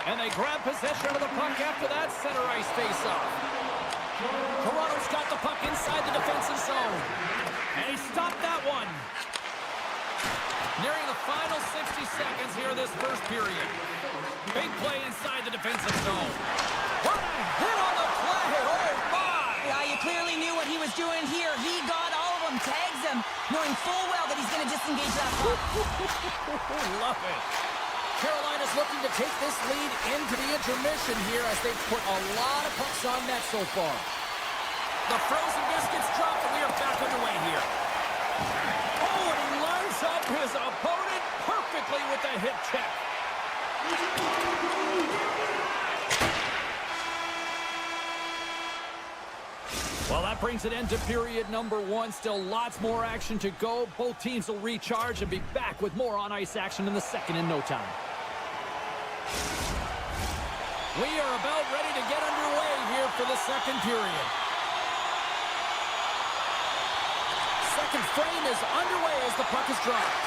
And they grab possession of the puck after that center ice face-off. Toronto's got the puck inside the defensive zone. And he stopped that one. Nearing the final 60 seconds here this first period. Big play inside the defensive zone. What a hit on the play! Oh, my! Yeah, you clearly knew what he was doing here. He got all of them, tags them, knowing full well that he's going to disengage that puck. Love it. Carolina's looking to take this lead into the intermission here as they've put a lot of pucks on net so far. The frozen biscuits dropped and we are back underway here. Oh, and he lines up his opponent perfectly with the hip check. Well, that brings an end to period number one. Still lots more action to go. Both teams will recharge and be back with more on-ice action in the second in no time. We are about ready to get underway here for the second period. Second frame is underway as the puck is dropped.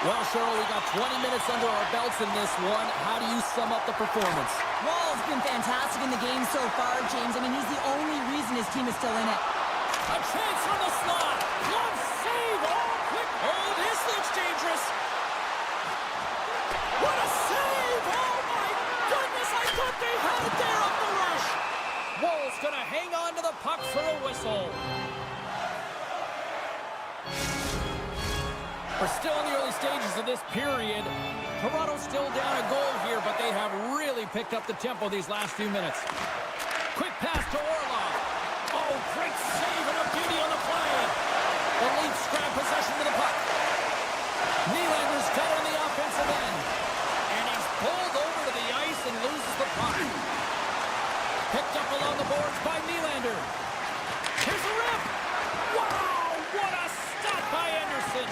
Well, Cheryl, we got 20 minutes under our belts in this one. How do you sum up the performance? Wall's been fantastic in the game so far, James. I mean, he's the only reason his team is still in it. A chance from the slot. Glove save. Oh, quick. Oh, this looks dangerous. What a save. Oh, my goodness. I thought they had it there up the rush. Wall's going to hang on to the puck for a whistle. We're still in the early stages of this period. Toronto's still down a goal here, but they have really picked up the tempo these last few minutes. Quick pass to Orlov. Oh, great save and a beauty on the play. The Leafs grab possession to the puck. Nylander's got it on the offensive end. And he's pulled over to the ice and loses the puck. Picked up along the boards by Nylander. Here's a rip. Wow, what a stop by Anderson.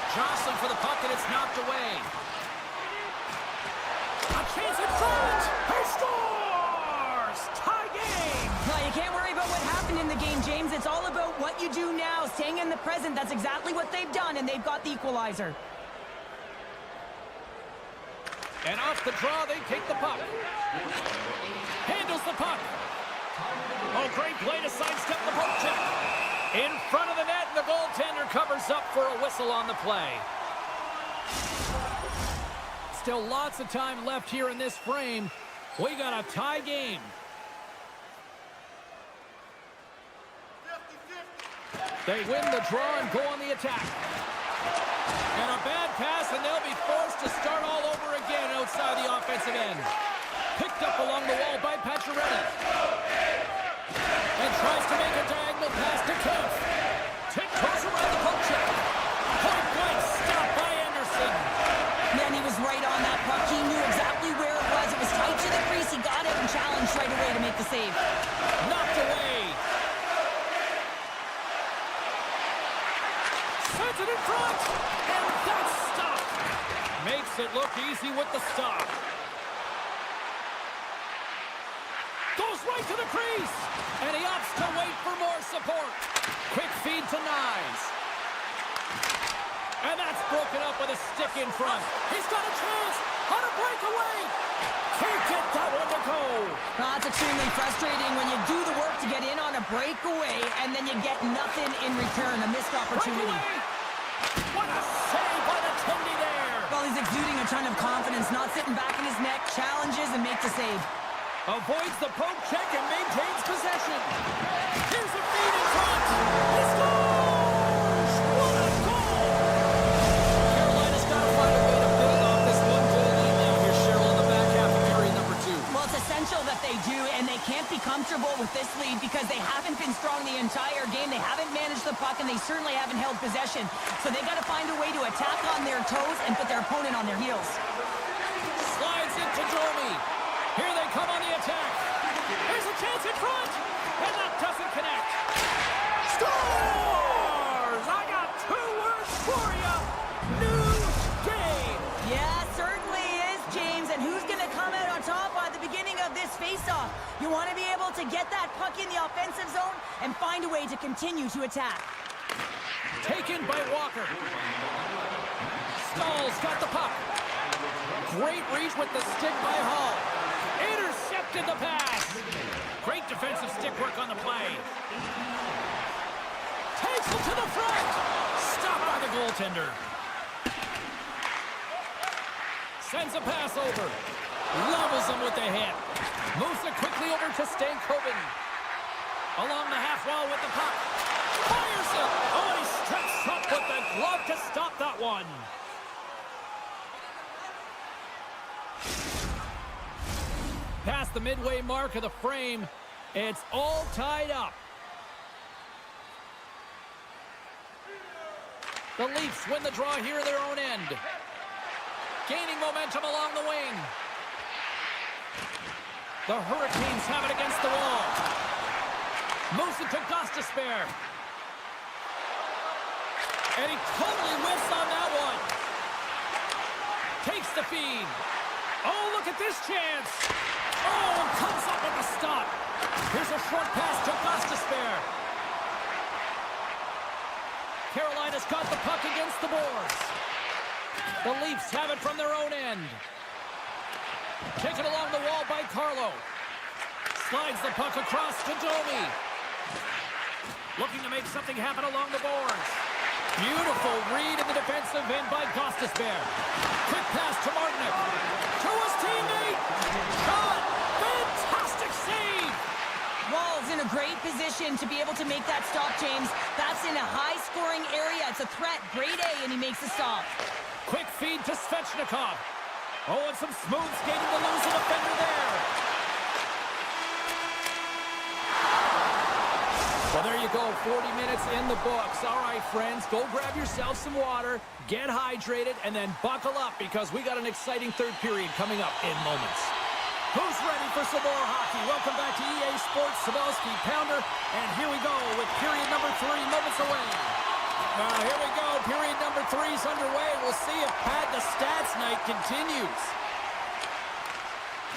Jostling for the puck, and it's knocked away. A chance in front! He scores! Tie game! Well, you can't worry about what happened in the game, James. It's all about what you do now, staying in the present. That's exactly what they've done, and they've got the equalizer. And off the draw, they take the puck. Handles the puck. Oh, great play to sidestep the poke check. In front of the net, and the goaltender covers up for a whistle on the play. Still lots of time left here in this frame. We got a tie game. They win the draw and go on the attack. And a bad pass, and they'll be forced to start all over again outside the offensive end. Picked up along the wall by Pacioretty. And tries to make a diagonal pass to Kempf. Tiptoes around the poke check. Point blank stop by Anderson. Man, he was right on that puck. He knew exactly where it was. It was tight to the crease. He got it and challenged right away to make the save. Knocked away. Sends it in front. And that's stopped. Makes it look easy with the stop. Goes right to the crease. And he opts to wait for more support. Quick feed to Nyes. And that's broken up with a stick in front. He's got a chance on a breakaway. Can't get that one to go. Well, it's extremely frustrating when you do the work to get in on a breakaway and then you get nothing in return, a missed opportunity. Breakaway. What a save by the Tendy there. Well, he's exuding a ton of confidence, not sitting back in his neck, challenges and makes a save. Avoids the poke check and maintains possession. Here's a feed in front. He scores! What a goal! Carolina's got to find a way to build off this one-goal lead now here, Cheryl, in the back half of period number two. Well, it's essential that they do, and they can't be comfortable with this lead because they haven't been strong the entire game. They haven't managed the puck, and they certainly haven't held possession. So they got to find a way to attack on their toes and put their opponent on their heels. Slides into Domi. Here they come on the attack. Here's a chance to get that puck in the offensive zone and find a way to continue to attack. Taken by Walker. Stall's got the puck. Great reach with the stick by Hall. Intercepted the pass. Great defensive stick work on the play. Takes it to the front. Stopped by the goaltender. Sends a pass over. Levels him with the hit. Moves it quickly over to Stankoven. Along the half wall with the puck. Fires it. Oh, he steps up with the glove to stop that one. Past the midway mark of the frame, it's all tied up. The Leafs win the draw here at their own end. Gaining momentum along the wing. The Hurricanes have it against the wall. Moves it to Gostisbehere. And he totally whiffs on that one. Takes the feed. Oh, look at this chance. Oh, comes up with the stop. Here's a short pass to Gostisbehere. Carolina's got the puck against the boards. The Leafs have it from their own end. Taken along the wall by Carlo. Slides the puck across to Domi. Looking to make something happen along the boards. Beautiful read in the defensive end by Gostisbehere. Quick pass to Martinic. To his teammate. Shot. Fantastic save. Wall's in a great position to be able to make that stop, James. That's in a high-scoring area. It's a threat. Grade A, and he makes the stop. Quick feed to Svechnikov. Oh, and some smooth skating to lose a defender there. Well, there you go. 40 minutes in the books. All right, friends, go grab yourself some water, get hydrated, and then buckle up because we got an exciting third period coming up in moments. Who's ready for some more hockey? Welcome back to EA Sports Sabelski Pounder, and here we go with period number 3 moments away. Here we go. Period number 3 is underway. We'll see if Pat the Stats night continues.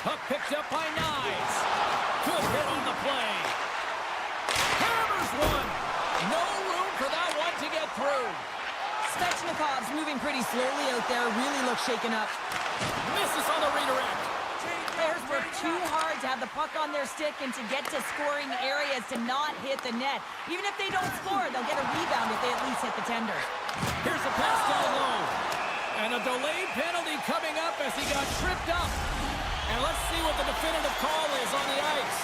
Puck picked up by Knives. Good hit on the play. Hammers one. No room for that one to get through. Svechnikov's moving pretty slowly out there. Really looks shaken up. Misses on the redirect. Players work too hard to have the puck on their stick and to get to scoring areas to not hit the net. Even if they don't score, they'll get a rebound if they at least hit the tender. Here's a pass down low. And a delayed penalty coming up as he got tripped up. And let's see what the definitive call is on the ice.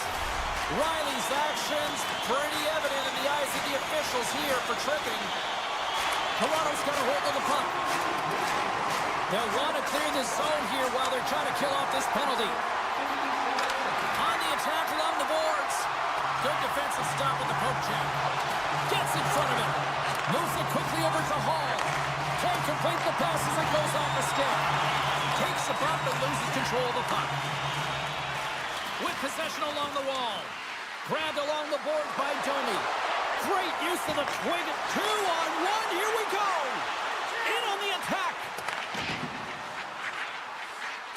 Riley's actions pretty evident in the eyes of the officials here for tripping. Toronto's got a hold of the puck. They'll want to clear the zone here while they're trying to kill off this penalty. On the attack along the boards. Good defensive stop with the poke check. Gets in front of it. Moves it quickly over to Hall. Can't complete the pass as it goes off the stick. Takes the bump but loses control of the puck. With possession along the wall. Grabbed along the board by Domi. Great use of the twig. 2-on-1. Here we go. In on the attack.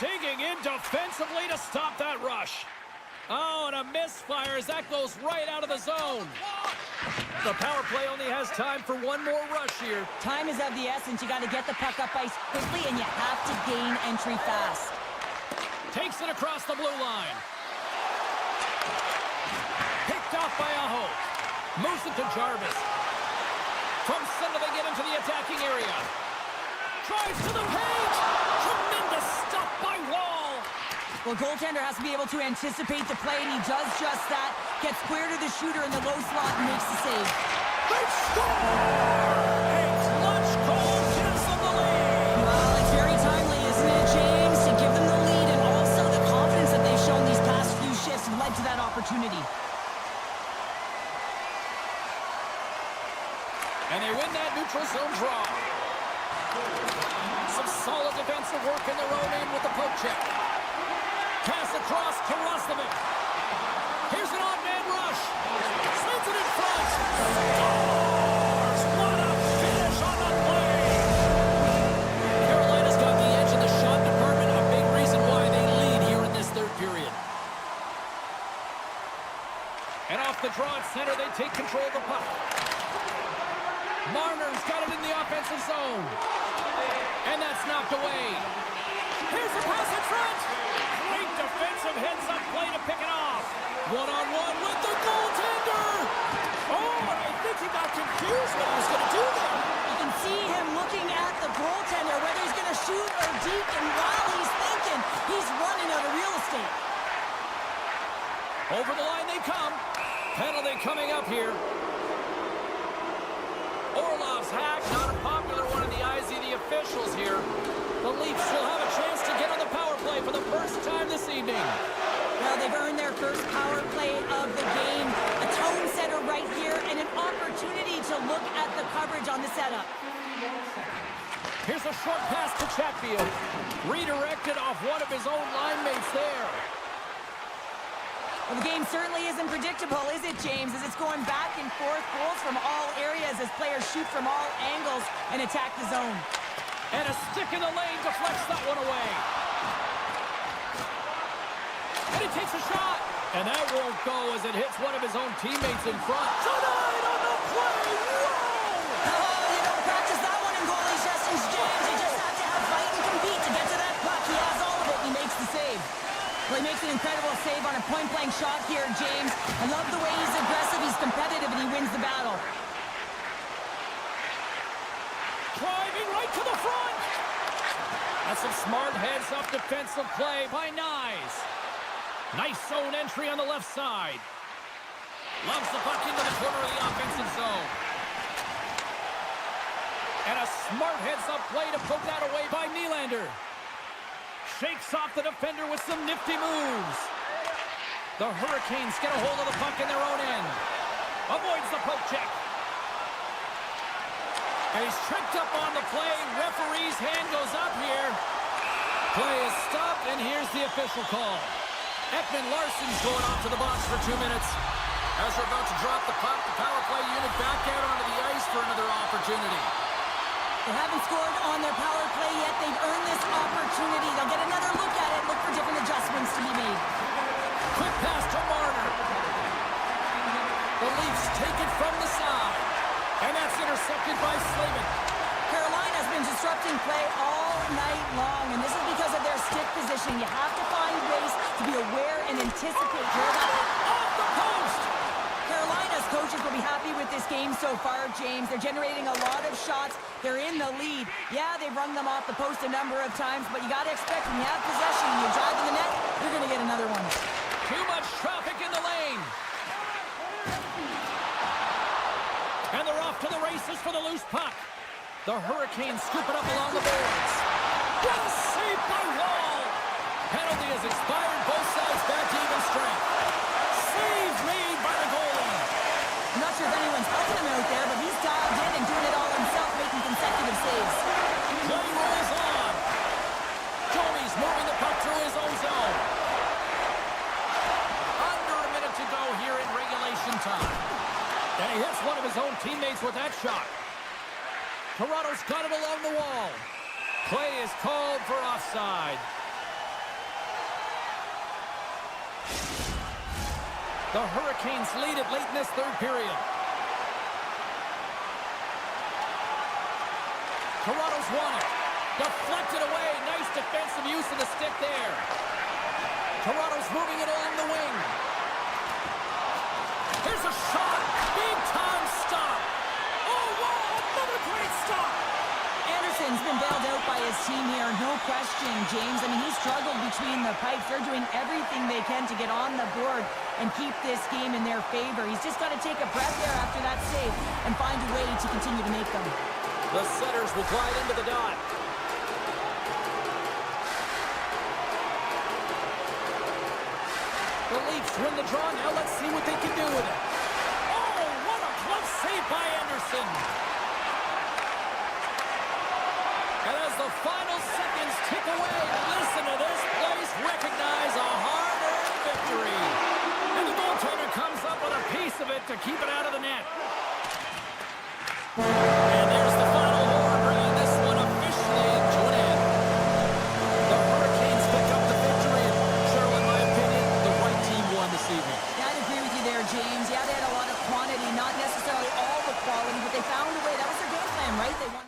Digging in defensively to stop that rush. Oh, and a misfire as that goes right out of the zone. The power play only has time for one more rush here. Time is of the essence. You got to get the puck up ice quickly, and you have to gain entry fast. Takes it across the blue line. Picked off by Aho. Moves it to Jarvis. From center they get into the attacking area. Drives to the paint. Tremendous stuff by Wall. Well, goaltender has to be able to anticipate the play, and he does just that. Gets clear to the shooter in the low slot and makes the save. They score! A clutch goal gives them the lead. Well, it's very timely, isn't it, James? To give them the lead, and also the confidence that they've shown these past few shifts have led to that opportunity. And they win that neutral zone draw. Some solid defensive work in their own end with the poke check. Pass across to Roslovic. Here's an odd-man rush. Sends it in front. Scores! What a finish on the play! Carolina's got the edge in the shot department. A big reason why they lead here in this third period. And off the draw at center, they take control of the puck. Marner's got it in the offensive zone. And that's knocked away. Here's the pass in front. Great defensive heads-up play to pick it off. One-on-one with the goaltender. Oh, and I think he got confused what he was going to do there. You can see him looking at the goaltender, whether he's going to shoot or deep, and while he's thinking, he's running out of real estate. Over the line they come. Penalty coming up here. Orlov's hack, not a popular one in the eyes of the officials here. The Leafs will have a chance to get on the power play for the first time this evening. Well, they've earned their first power play of the game. A tone setter right here and an opportunity to look at the coverage on the setup. Here's a short pass to Chatfield. Redirected off one of his own line mates there. Well, the game certainly isn't predictable, is it, James? As it's going back and forth, goals from all areas as players shoot from all angles and attack the zone. And a stick in the lane deflects that one away. And he takes a shot. And that won't go as it hits one of his own teammates in front. Tonight on the play. Whoa! Oh, you don't practice that one in goalie sessions, James. You just have to have fight and compete to get to that puck. He has all of it, and he makes the save. Well, he makes an incredible save on a point-blank shot here, James. I love the way he's aggressive, he's competitive, and he wins the battle. Driving right to the front. That's some smart heads-up defensive play by Nyes. Nice zone entry on the left side. Loves the puck into the corner of the offensive zone. And a smart heads-up play to poke that away by Nylander. Shakes off the defender with some nifty moves. The Hurricanes get a hold of the puck in their own end. Avoids the poke check. And he's tripped up on the play. Referee's hand goes up here. Play is stopped, and here's the official call. Ekman Larsson's going off to the box for 2 minutes. As they're about to drop the puck, the power play unit back out onto the ice for another opportunity. They haven't scored on their power play yet. They've earned this opportunity. They'll get another look at it, look for different adjustments to be made. Quick pass to Marner. The Leafs take it from the side. And that's intercepted by Slavin. Carolina's been disrupting play all night long, and this is because of their stick position. You have to find ways to be aware and anticipate where that Off the post! Carolina's coaches will be happy with this game so far, James. They're generating a lot of shots. They're in the lead. Yeah, they've rung them off the post a number of times, but you got to expect when you have possession and you drive to the net, you're going to get another one. Too much traffic in the lane. And they're off to the races for the loose puck. The Hurricanes scoop it up along the boards. What a save by Wall! Penalty has expired. Both sides back to even strength. Save made by the goalie. I'm not sure if anyone's helping him out there, but he's dialed in and doing it all himself, making consecutive saves. Play rolls on. Joey's moving the puck through his own zone. Under a minute to go here in regulation time. And he hits one of his own teammates with that shot. Toronto's got it along the wall. Play is called for offside. The Hurricanes lead it late in this third period. Toronto's won it. Deflected away. Nice defensive use of the stick there. Toronto's moving it along the wing. Here's a shot. Big time stop. Oh, wow. Another great stop. Anderson's been bailed out by his team here, no question, James. I mean, he's struggled between the pipes. They're doing everything they can to get on the board and keep this game in their favor. He's just got to take a breath there after that save and find a way to continue to make them. The setters will glide into the dot. The Leafs win the draw. Now let's see what they can do with it. Oh, what a glove save by Anderson. And as the final seconds tick away, listen to this place recognize a hard-earned victory. And the goaltender comes up with a piece of it to keep it out of the net. And there's the final horn, bringing this one officially to an end. The Hurricanes pick up the victory, and Cheryl, in my opinion, the right team won this evening. Yeah, I'd agree with you there, James. James. Yeah, they had a lot of quantity, not necessarily all the quality, but they found a way. That was their game plan, right? They won.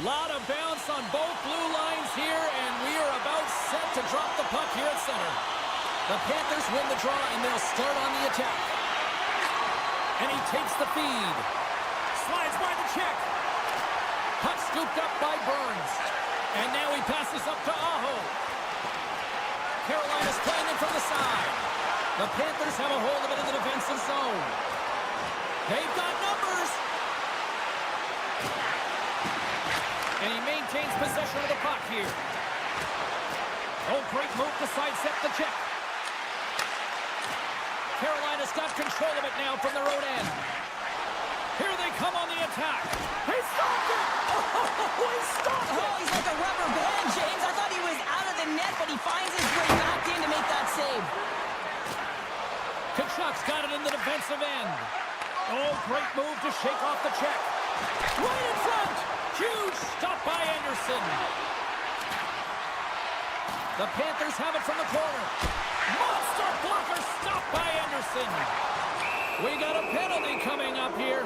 Lot of bounce on both blue lines here, and we are about set to drop the puck here at center. The Panthers win the draw, and they'll start on the attack. And he takes the feed. Slides by the check. Puck scooped up by Burns. And now he passes up to Aho. Carolina's playing it from the side. The Panthers have a hold of it in the defensive zone. They've got numbers. And he maintains possession of the puck here. Oh, great move to sidestep the check. Carolina's got control of it now from the road end. Here they come on the attack. He stopped it! Oh, he stopped it! Oh, he's like a rubber band, James. I thought he was out of the net, but he finds his way back in to make that save. Kachuk's got it in the defensive end. Oh, great move to shake off the check. Right in front! Huge stop by Anderson. The Panthers have it from the corner. Monster blocker stop by Anderson. We got a penalty coming up here.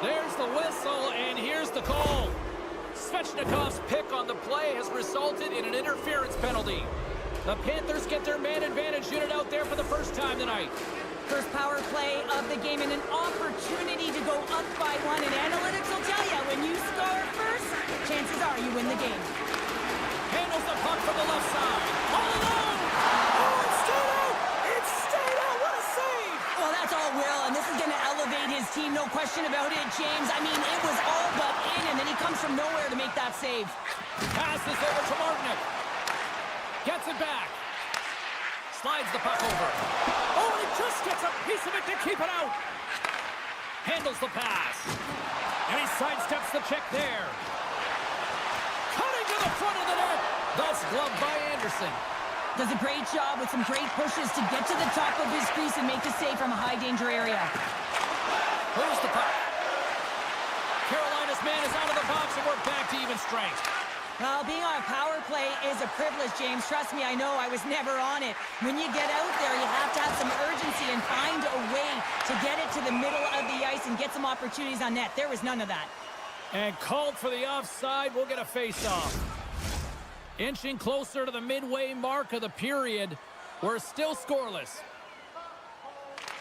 There's the whistle, and here's the call. Svechnikov's pick on the play has resulted in an interference penalty. The Panthers get their man advantage unit out there for the first time tonight. first power play of the game and an opportunity to go up by one. And analytics will tell you, when you score first, chances are you win the game. Handles the puck from the left side. All alone! Oh, it stayed out! It stayed out! What a save! Well, that's all Will, and this is going to elevate his team, no question about it, James. I mean, it was all but in, and then he comes from nowhere to make that save. Passes over to Martin. Gets it back. Slides the puck over. Oh, and he just gets a piece of it to keep it out. Handles the pass. And he sidesteps the check there. Cutting to the front of the net. That's gloved by Anderson. Does a great job with some great pushes to get to the top of his crease and make the save from a high-danger area. Here's the puck. Carolina's man is out of the box, and we're back to even strength. Well, being on a power play is a privilege, James. Trust me, I know. I was never on it. When you get out there, you have to have some urgency and find a way to get it to the middle of the ice and get some opportunities on net. There was none of that. And called for the offside. We'll get a face-off. Inching closer to the midway mark of the period. We're still scoreless.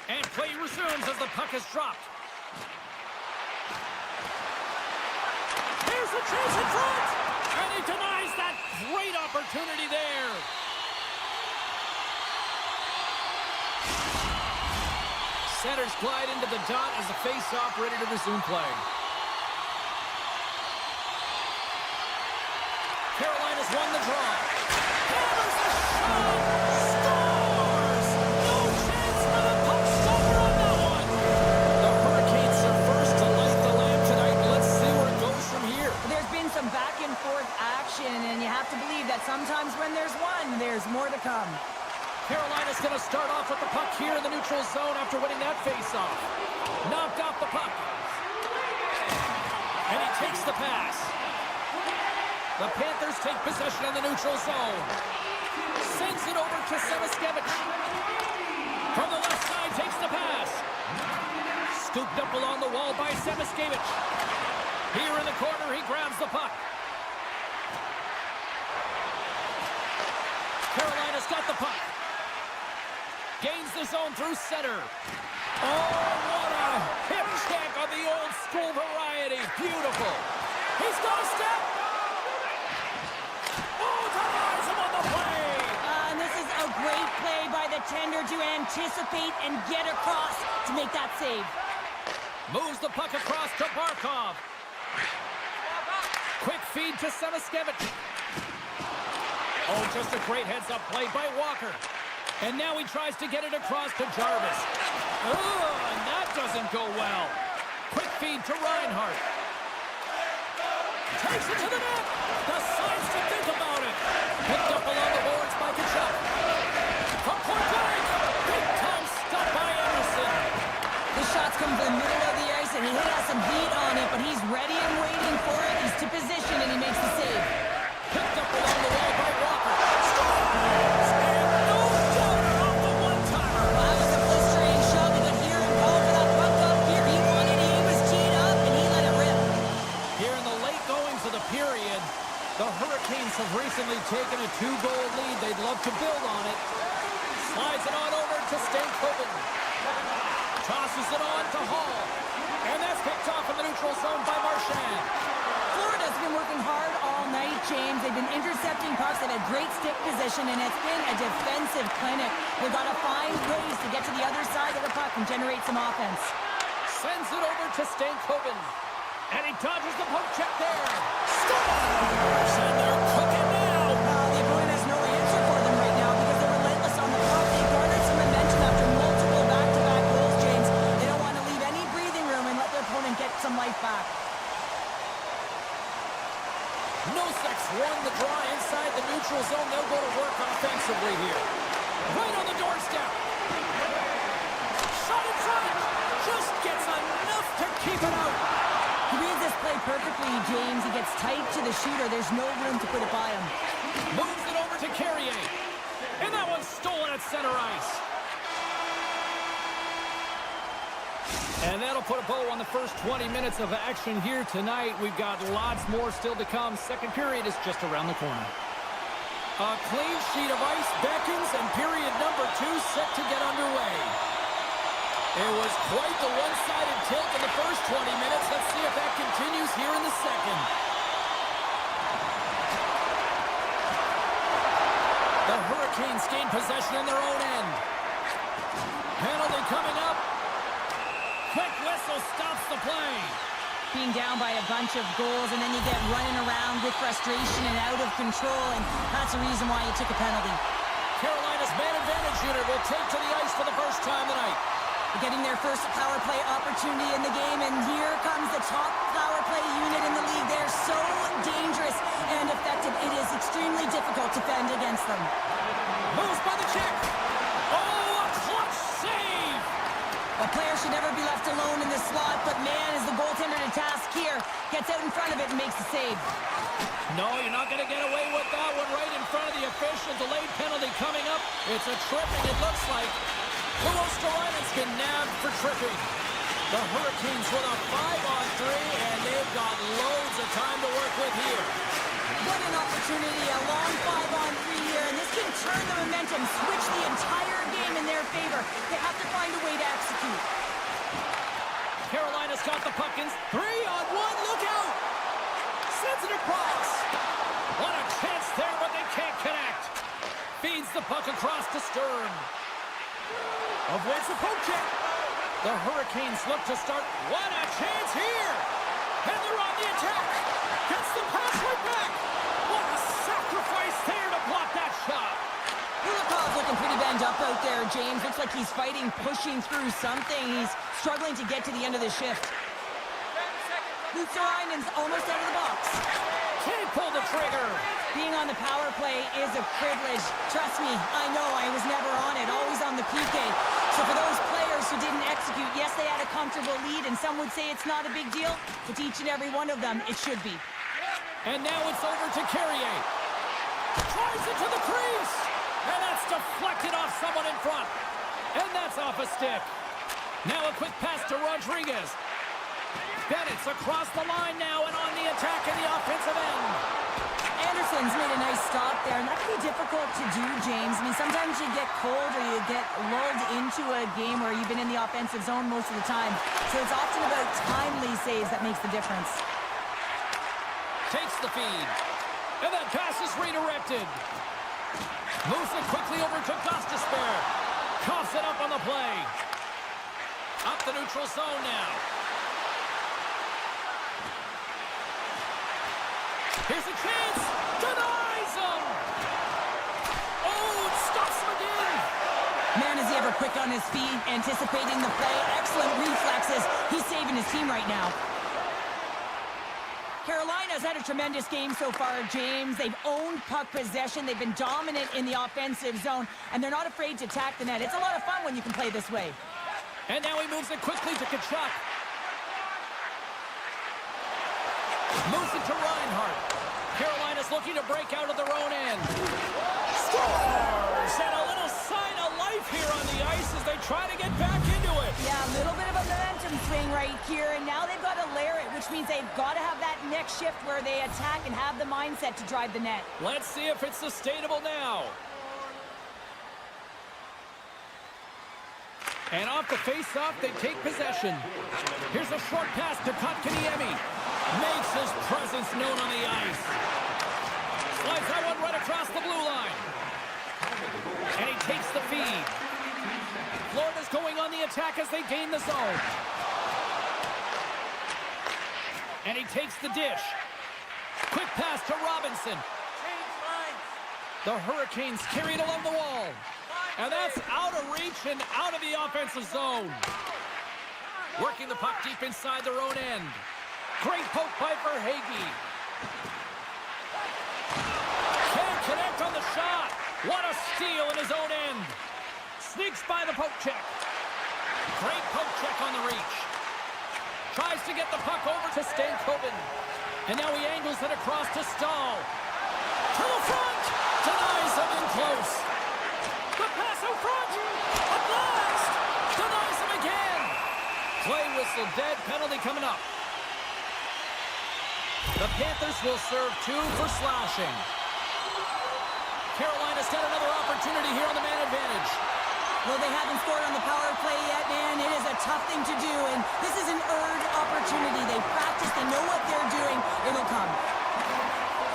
And play resumes as the puck is dropped. Here's a chance in front! And he denies that great opportunity there. Centers glide into the dot as the face-off ready to resume play. Carolina's won the draw. Hammers the shot! Scores! No chance for the puck stopper on that one! The Hurricanes are first to light the lamp tonight. Let's see where it goes from here. There's been some back-and-forth action, and you have to believe that sometimes when there's one, there's more to come. Carolina's going to start off with the puck here in the neutral zone after winning that face-off. Knocked off the puck. And he takes the pass. The Panthers take possession in the neutral zone. Sends it over to Semiskevich. From the left side, takes the pass. Scooped up along the wall by Semiskevich. Here in the corner, he grabs the puck. Carolina's got the puck. Gains the zone through center. Oh, what a hip check on the old school variety. Beautiful. He's got a step. Oh, denies him on the play. And this is a great play by the tender to anticipate and get across to make that save. Moves the puck across to Barkov. Quick feed to Semiskevich. Oh, just a great heads-up play by Walker. And now he tries to get it across to Jarvis. Oh, and that doesn't go well. Quick feed to Reinhart. Takes it to the net. Decides to think about it. Picked up along the boards by Kachuk. From point blank. Big time stop by Anderson. The shots come from the middle of the ice, and he has some heat on it, but he's ready and waiting for it. He's to position, and he makes the save. Picked up along the wall by Walker. Scores! And no doubter off the one-timer. Well, that was a blistering shove. He got here and called for that puck up here. He wanted it. He was teed up, and he let it rip. Here in the late goings of the period, the Hurricanes have recently taken a 2-goal lead. They'd love to build on it. Slides it on over to Stankoven. Tosses it on to Hall. And that's picked off in the neutral zone by Marchand. Florida's been working hard all night, James. They've been intercepting pucks at a great stick position, and it's been a defensive clinic. They've got to find ways to get to the other side of the puck and generate some offense. Sends it over to Stankoven. And he dodges the poke check there. Scores! And they're cooking now. The opponent has no answer for them right now because they're relentless on the puck. They garnered some momentum after multiple back-to-back goals, James. They don't want to leave any breathing room and let their opponent get some life back. Nosek won the draw inside the neutral zone. They'll go to work offensively here. Right on the doorstep. Shot in front. Just gets enough to keep it out. He reads this play perfectly, James. He gets tight to the shooter. There's no room to put it by him. Moves it over to Carrier. And that one's stolen at center ice. And that'll put a bow on the first 20 minutes of action here tonight. We've got lots more still to come. Second period is just around the corner. A clean sheet of ice beckons, and period number 2 set to get underway. It was quite the one-sided tilt in the first 20 minutes. Let's see if that continues here in the second. The Hurricanes gain possession in their own end. Penalty coming up. Quick whistle stops the play. Being down by a bunch of goals, and then you get running around with frustration and out of control, and that's the reason why you took a penalty. Carolina's man advantage unit will take to the ice for the first time tonight. Getting their first power play opportunity in the game, and here comes the top power play unit in the league. They're so dangerous and effective. It is extremely difficult to fend against them. Moves by the check. Oh, a clutch save. A player should never be left alone in the slot, but man, is the goaltender to task here. Gets out in front of it and makes the save. No, you're not going to get away with that one right in front of the official. Delayed penalty coming up. It's a tripping, it looks like. Luosterainen's get nabbed for tripping. The Hurricanes with a 5-on-3, and they've got loads of time to work with here. What an opportunity, a long 5-on-3 here, and this can turn the momentum, switch the entire game in their favor. They have to find a way to execute. Carolina's got the puck in. 3-on-1, look out! Sends it across. What a chance there, but they can't connect. Feeds the puck across to Stern. Avoids the poke check. The Hurricanes look to start. What a chance here! And they're on the attack. Gets the pass right back. What a sacrifice there to block that shot. Kulikov's looking pretty banged up out there, James. Looks like he's fighting, pushing through something. He's struggling to get to the end of the shift. Luosterainen's almost out of the box. Can't pull the trigger. Being on the power play is a privilege. Trust me, I know I was never on it, always on the PK. So for those players who didn't execute, yes, they had a comfortable lead, and some would say it's not a big deal, but to each and every one of them, it should be. And now it's over to Carrier. Tries it to the crease. And that's deflected off someone in front. And that's off a stick. Now a quick pass to Rodriguez. Bennett's across the line now and on the attack in the offensive end. Anderson's made a nice stop there, and that can be difficult to do, James. I mean, sometimes you get cold or you get lulled into a game where you've been in the offensive zone most of the time. So it's often about timely saves that makes the difference. Takes the feed. And that pass is redirected. Moves it quickly over to Gostisbehere. Coughs it up on the play. Up the neutral zone now. Here's a chance. Denies him. Oh, it stops him again. Man, is he ever quick on his feet, anticipating the play. Excellent reflexes. He's saving his team right now. Carolina's had a tremendous game so far, James. They've owned puck possession. They've been dominant in the offensive zone, and they're not afraid to attack the net. It's a lot of fun when you can play this way. And now he moves it quickly to Tkachuk. Moves it to Reinhart. Carolina's looking to break out of their own end. Scores! And a little sign of life here on the ice as they try to get back into it. Yeah, a little bit of a momentum swing right here, and now they've got to layer it, which means they've got to have that next shift where they attack and have the mindset to drive the net. Let's see if it's sustainable now. And off the face-off, they take possession. Here's a short pass to Kotkaniemi. Makes his presence known on the ice. Slides that one right across the blue line. And he takes the feed. Florida's going on the attack as they gain the zone. And he takes the dish. Quick pass to Robinson. The Hurricanes carry it along the wall. And that's out of reach and out of the offensive zone. Working the puck deep inside their own end. Great poke by Verhaeghe. Can't connect on the shot. What a steal in his own end. Sneaks by the poke check. Great poke check on the reach. Tries to get the puck over to Stankoven. And now he angles it across to Stahl. To the front. Denies him in close. The pass out front. A blast. Denies him again. Play whistle dead. Penalty coming up. The Panthers will serve 2 for slashing. Carolina's got another opportunity here on the man advantage. Well, they haven't scored on the power play yet, man. It is a tough thing to do, and this is an earned opportunity. They practice, they know what they're doing. It'll come.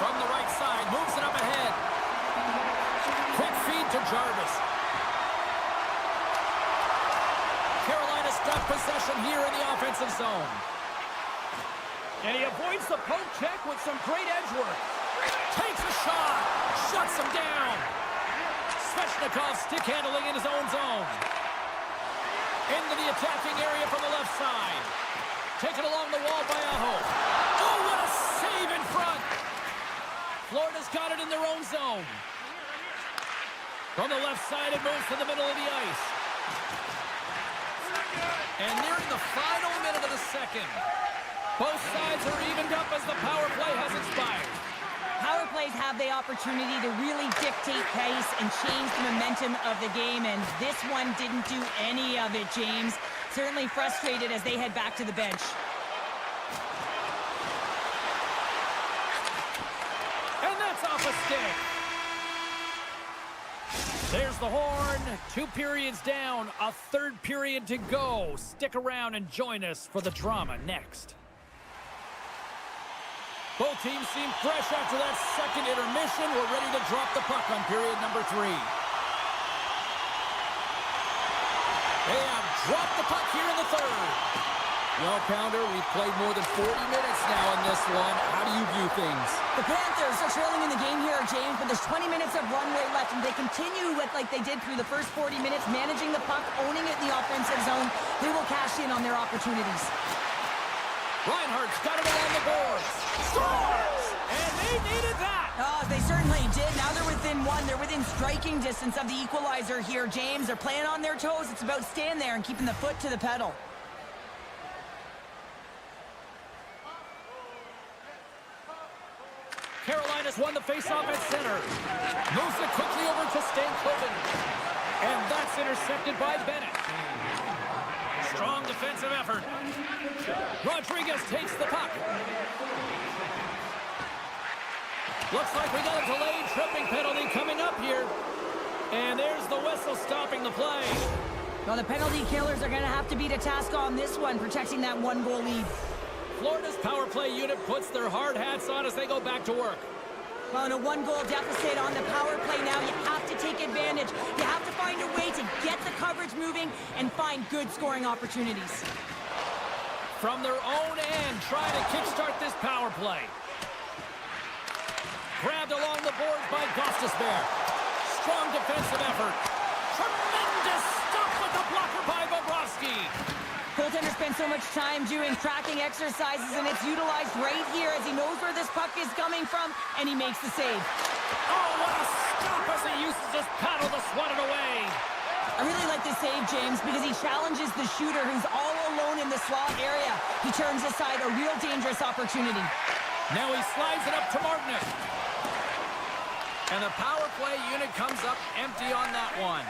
From the right side, moves it up ahead. Quick feed to Jarvis. Carolina's got possession here in the offensive zone. And he avoids the poke check with some great edge work. Takes a shot. Shuts him down. Svechnikov stick handling in his own zone. Into the attacking area from the left side. Taken along the wall by Aho. Oh, what a save in front. Florida's got it in their own zone. From the left side, it moves to the middle of the ice. And nearing the final minute of the second. Both sides are evened up as the power play has expired. Power plays have the opportunity to really dictate pace and change the momentum of the game, and this one didn't do any of it, James. Certainly frustrated as they head back to the bench. And that's off a stick. There's the horn. 2 periods down, a third period to go. Stick around and join us for the drama next. Both teams seem fresh after that second intermission. We're ready to drop the puck on period number 3. They have dropped the puck here in the third. Well, Pounder, we've played more than 40 minutes now in this one. How do you view things? The Panthers are trailing in the game here, James, but there's 20 minutes of runway left, and they continue with like they did through the first 40 minutes, managing the puck, owning it in the offensive zone. They will cash in on their opportunities. Reinhardt's got it along the boards. Scores! And they needed that! Oh, they certainly did. Now they're within one. They're within striking distance of the equalizer here, James. They're playing on their toes. It's about staying there and keeping the foot to the pedal. Carolina's won the faceoff at center. Moves it quickly over to Stankoven. And that's intercepted by Bennett. Strong defensive effort. Rodriguez takes the puck. Looks like we got a delayed tripping penalty coming up here. And there's the whistle stopping the play. Well, the penalty killers are going to have to beat a task on this one, protecting that 1-goal lead. Florida's power play unit puts their hard hats on as they go back to work. Well, in a 1-goal deficit on the power play now, you have to take advantage. You have to find a way to get the coverage moving and find good scoring opportunities. From their own end, trying to kickstart this power play. Grabbed along the boards by Gostisbehere. Strong defensive effort. Tremendous stop with the blocker by Bobrovsky. Goaltender spends so much time doing tracking exercises, and it's utilized right here as he knows where this puck is coming from, and he makes the save. Oh, what a stop as he uses his paddle to swat it away. I really like this save, James, because he challenges the shooter who's all alone in the slot area. He turns aside a real dangerous opportunity. Now he slides it up to Martinic. And the power play unit comes up empty on that one.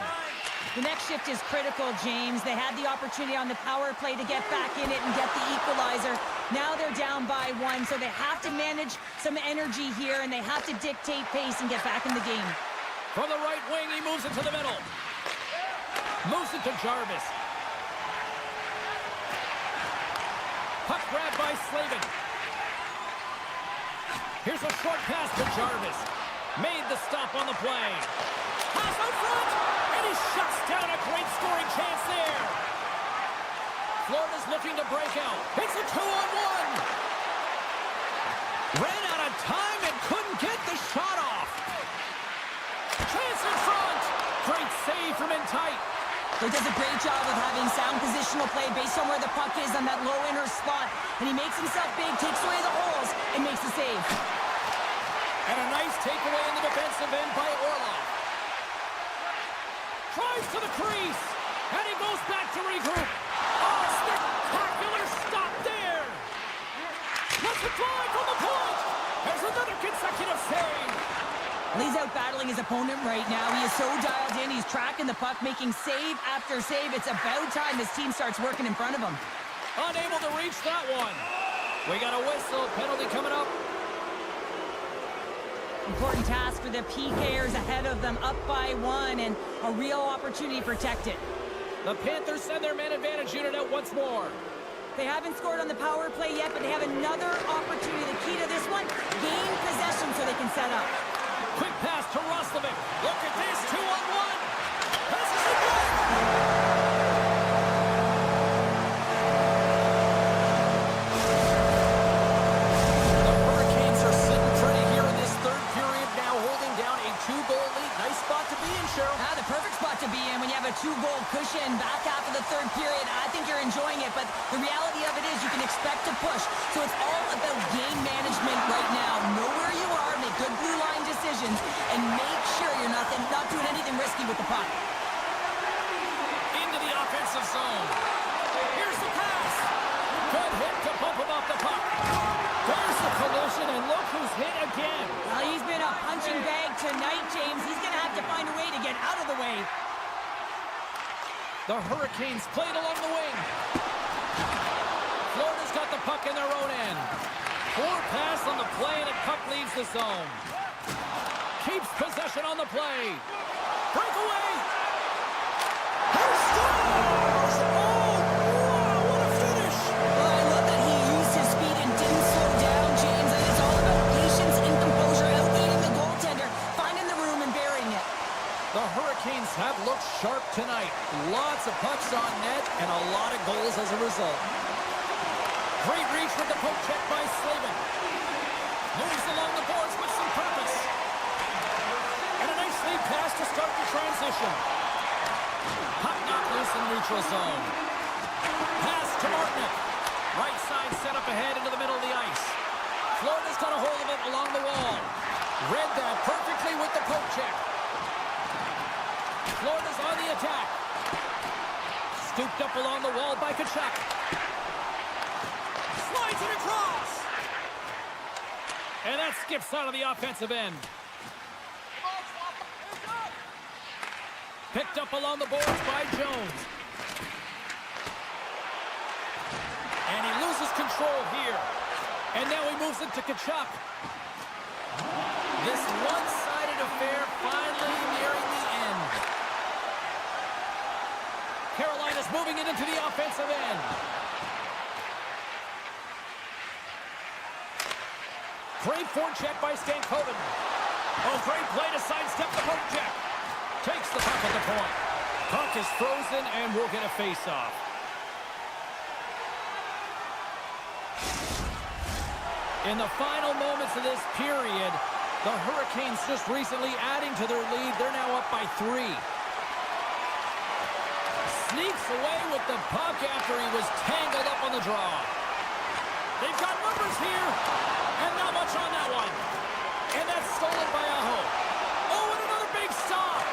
The next shift is critical, James. They had the opportunity on the power play to get back in it and get the equalizer. Now they're down by 1, so they have to manage some energy here, and they have to dictate pace and get back in the game. From the right wing, he moves it to the middle. Moves it to Jarvis. Puck grab by Slavin. Here's a short pass to Jarvis. Made the stop on the play. Pass out front, and he shuts down a great scoring chance there. Florida's looking to break out. It's a 2-on-1. Ran out of time and couldn't get the shot off. Chance in front. Great save from in tight. He does a great job of having sound positional play based on where the puck is on that low inner spot. And he makes himself big, takes away the holes, and makes the save. And a nice takeaway in the defensive end by Orlov. Tries to the crease. And he goes back to regroup. Oh, spectacular stop there. Let's it fly from the point. There's another consecutive save. He's out battling his opponent right now. He is so dialed in. He's tracking the puck, making save after save. It's about time his team starts working in front of him. Unable to reach that one. We got a whistle. Penalty coming up. Important task for the PKers ahead of them, up by 1, and a real opportunity to protect it. The Panthers send their man advantage unit out once more. They haven't scored on the power play yet, but they have another opportunity. The key to this one, gain possession so they can set up. Quick pass to Roslovic. Look at this, 2-on-1. Passes it back. The Hurricanes are sitting pretty here in this third period, now holding down a 2-goal lead. Nice spot to be in, Cheryl. The perfect spot to be in when you have a 2-goal cushion back half of the third period. I think you're enjoying it, but the reality of it is you can expect to push. So it's all about game management right now. Know where you are, make good blue line decisions, and make sure you're not doing anything risky with the puck. Into the offensive zone. Here's the pass. Good hit to bump him off the puck. There's the collision, and look who's hit again. Well, he's been a punching bag tonight, James. He's going to have to find a way to get out of the way. The Hurricanes played along the wing. Florida's got the puck in their own end. Poor pass on the play, and the puck leaves the zone. Keeps possession on the play. Breakaway. He scores! Oh, wow, what a finish! Well, I love that he used his speed and didn't slow down, James. And it's all about patience and composure, outleading the goaltender, finding the room and burying it. The Hurricanes have looked sharp tonight. Lots of pucks on net and a lot of goals as a result. Great reach with the poke check by Slavin. Moves along the boards with some purpose. And a nice lead pass to start the transition. Puck knocked loose in neutral zone. Pass to Martinick. Right side set up ahead into the middle of the ice. Florida's got a hold of it along the wall. Read that perfectly with the poke check. Florida's on the attack. Scooped up along the wall by Tkachuk. Slides it across. And that skips out of the offensive end. Picked up along the boards by Jones. And he loses control here. And now he moves it to Tkachuk. This one-sided affair finally nearing the end. Carolina's moving it into the offensive end. Great forecheck by Stankoven. Oh, great play to sidestep the poke check. Takes the puck at the point. Puck is frozen and we'll get a face-off. In the final moments of this period, the Hurricanes just recently adding to their lead. They're now up by 3. Sneaks away with the puck after he was tangled up on the draw. They've got numbers here, and not much on that one. And that's stolen by Aho. Oh, and another big stop.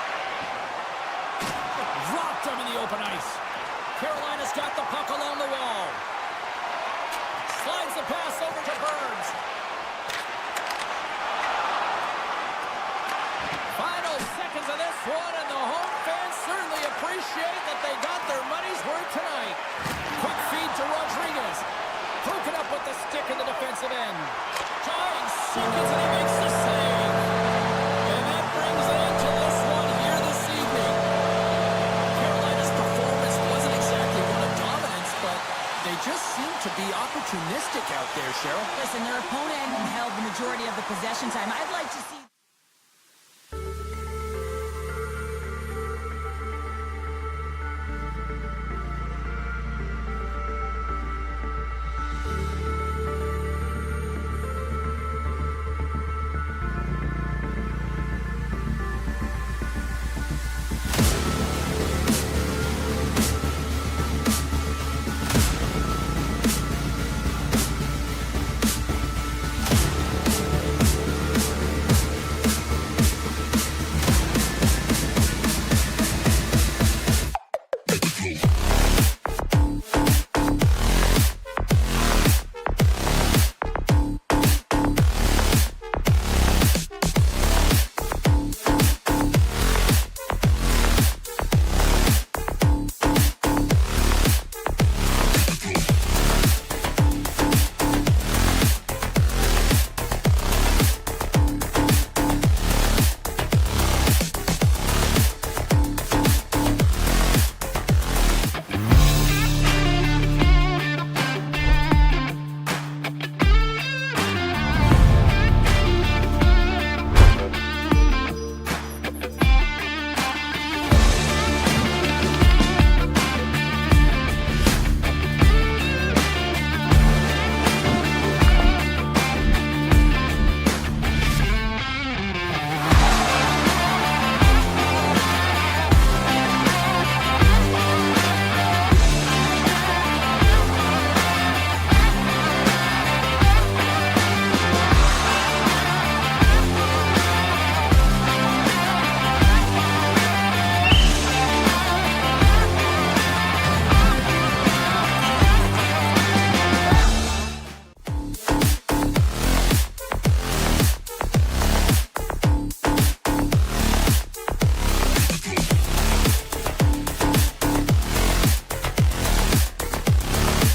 Dropped him in the open ice. Carolina's got the puck along the wall. Slides the pass over to Burns. Final seconds of this one, and the home fans certainly appreciate that they got their money's worth tonight. Quick feed to Rodriguez. Broken up with the stick in the defensive end. 9 seconds, and he makes the save. And that brings an end to this one here this evening. Carolina's performance wasn't exactly one of dominance, but they just seem to be opportunistic out there, Cheryl. Listen, their opponent held the majority of the possession time. I'd like to see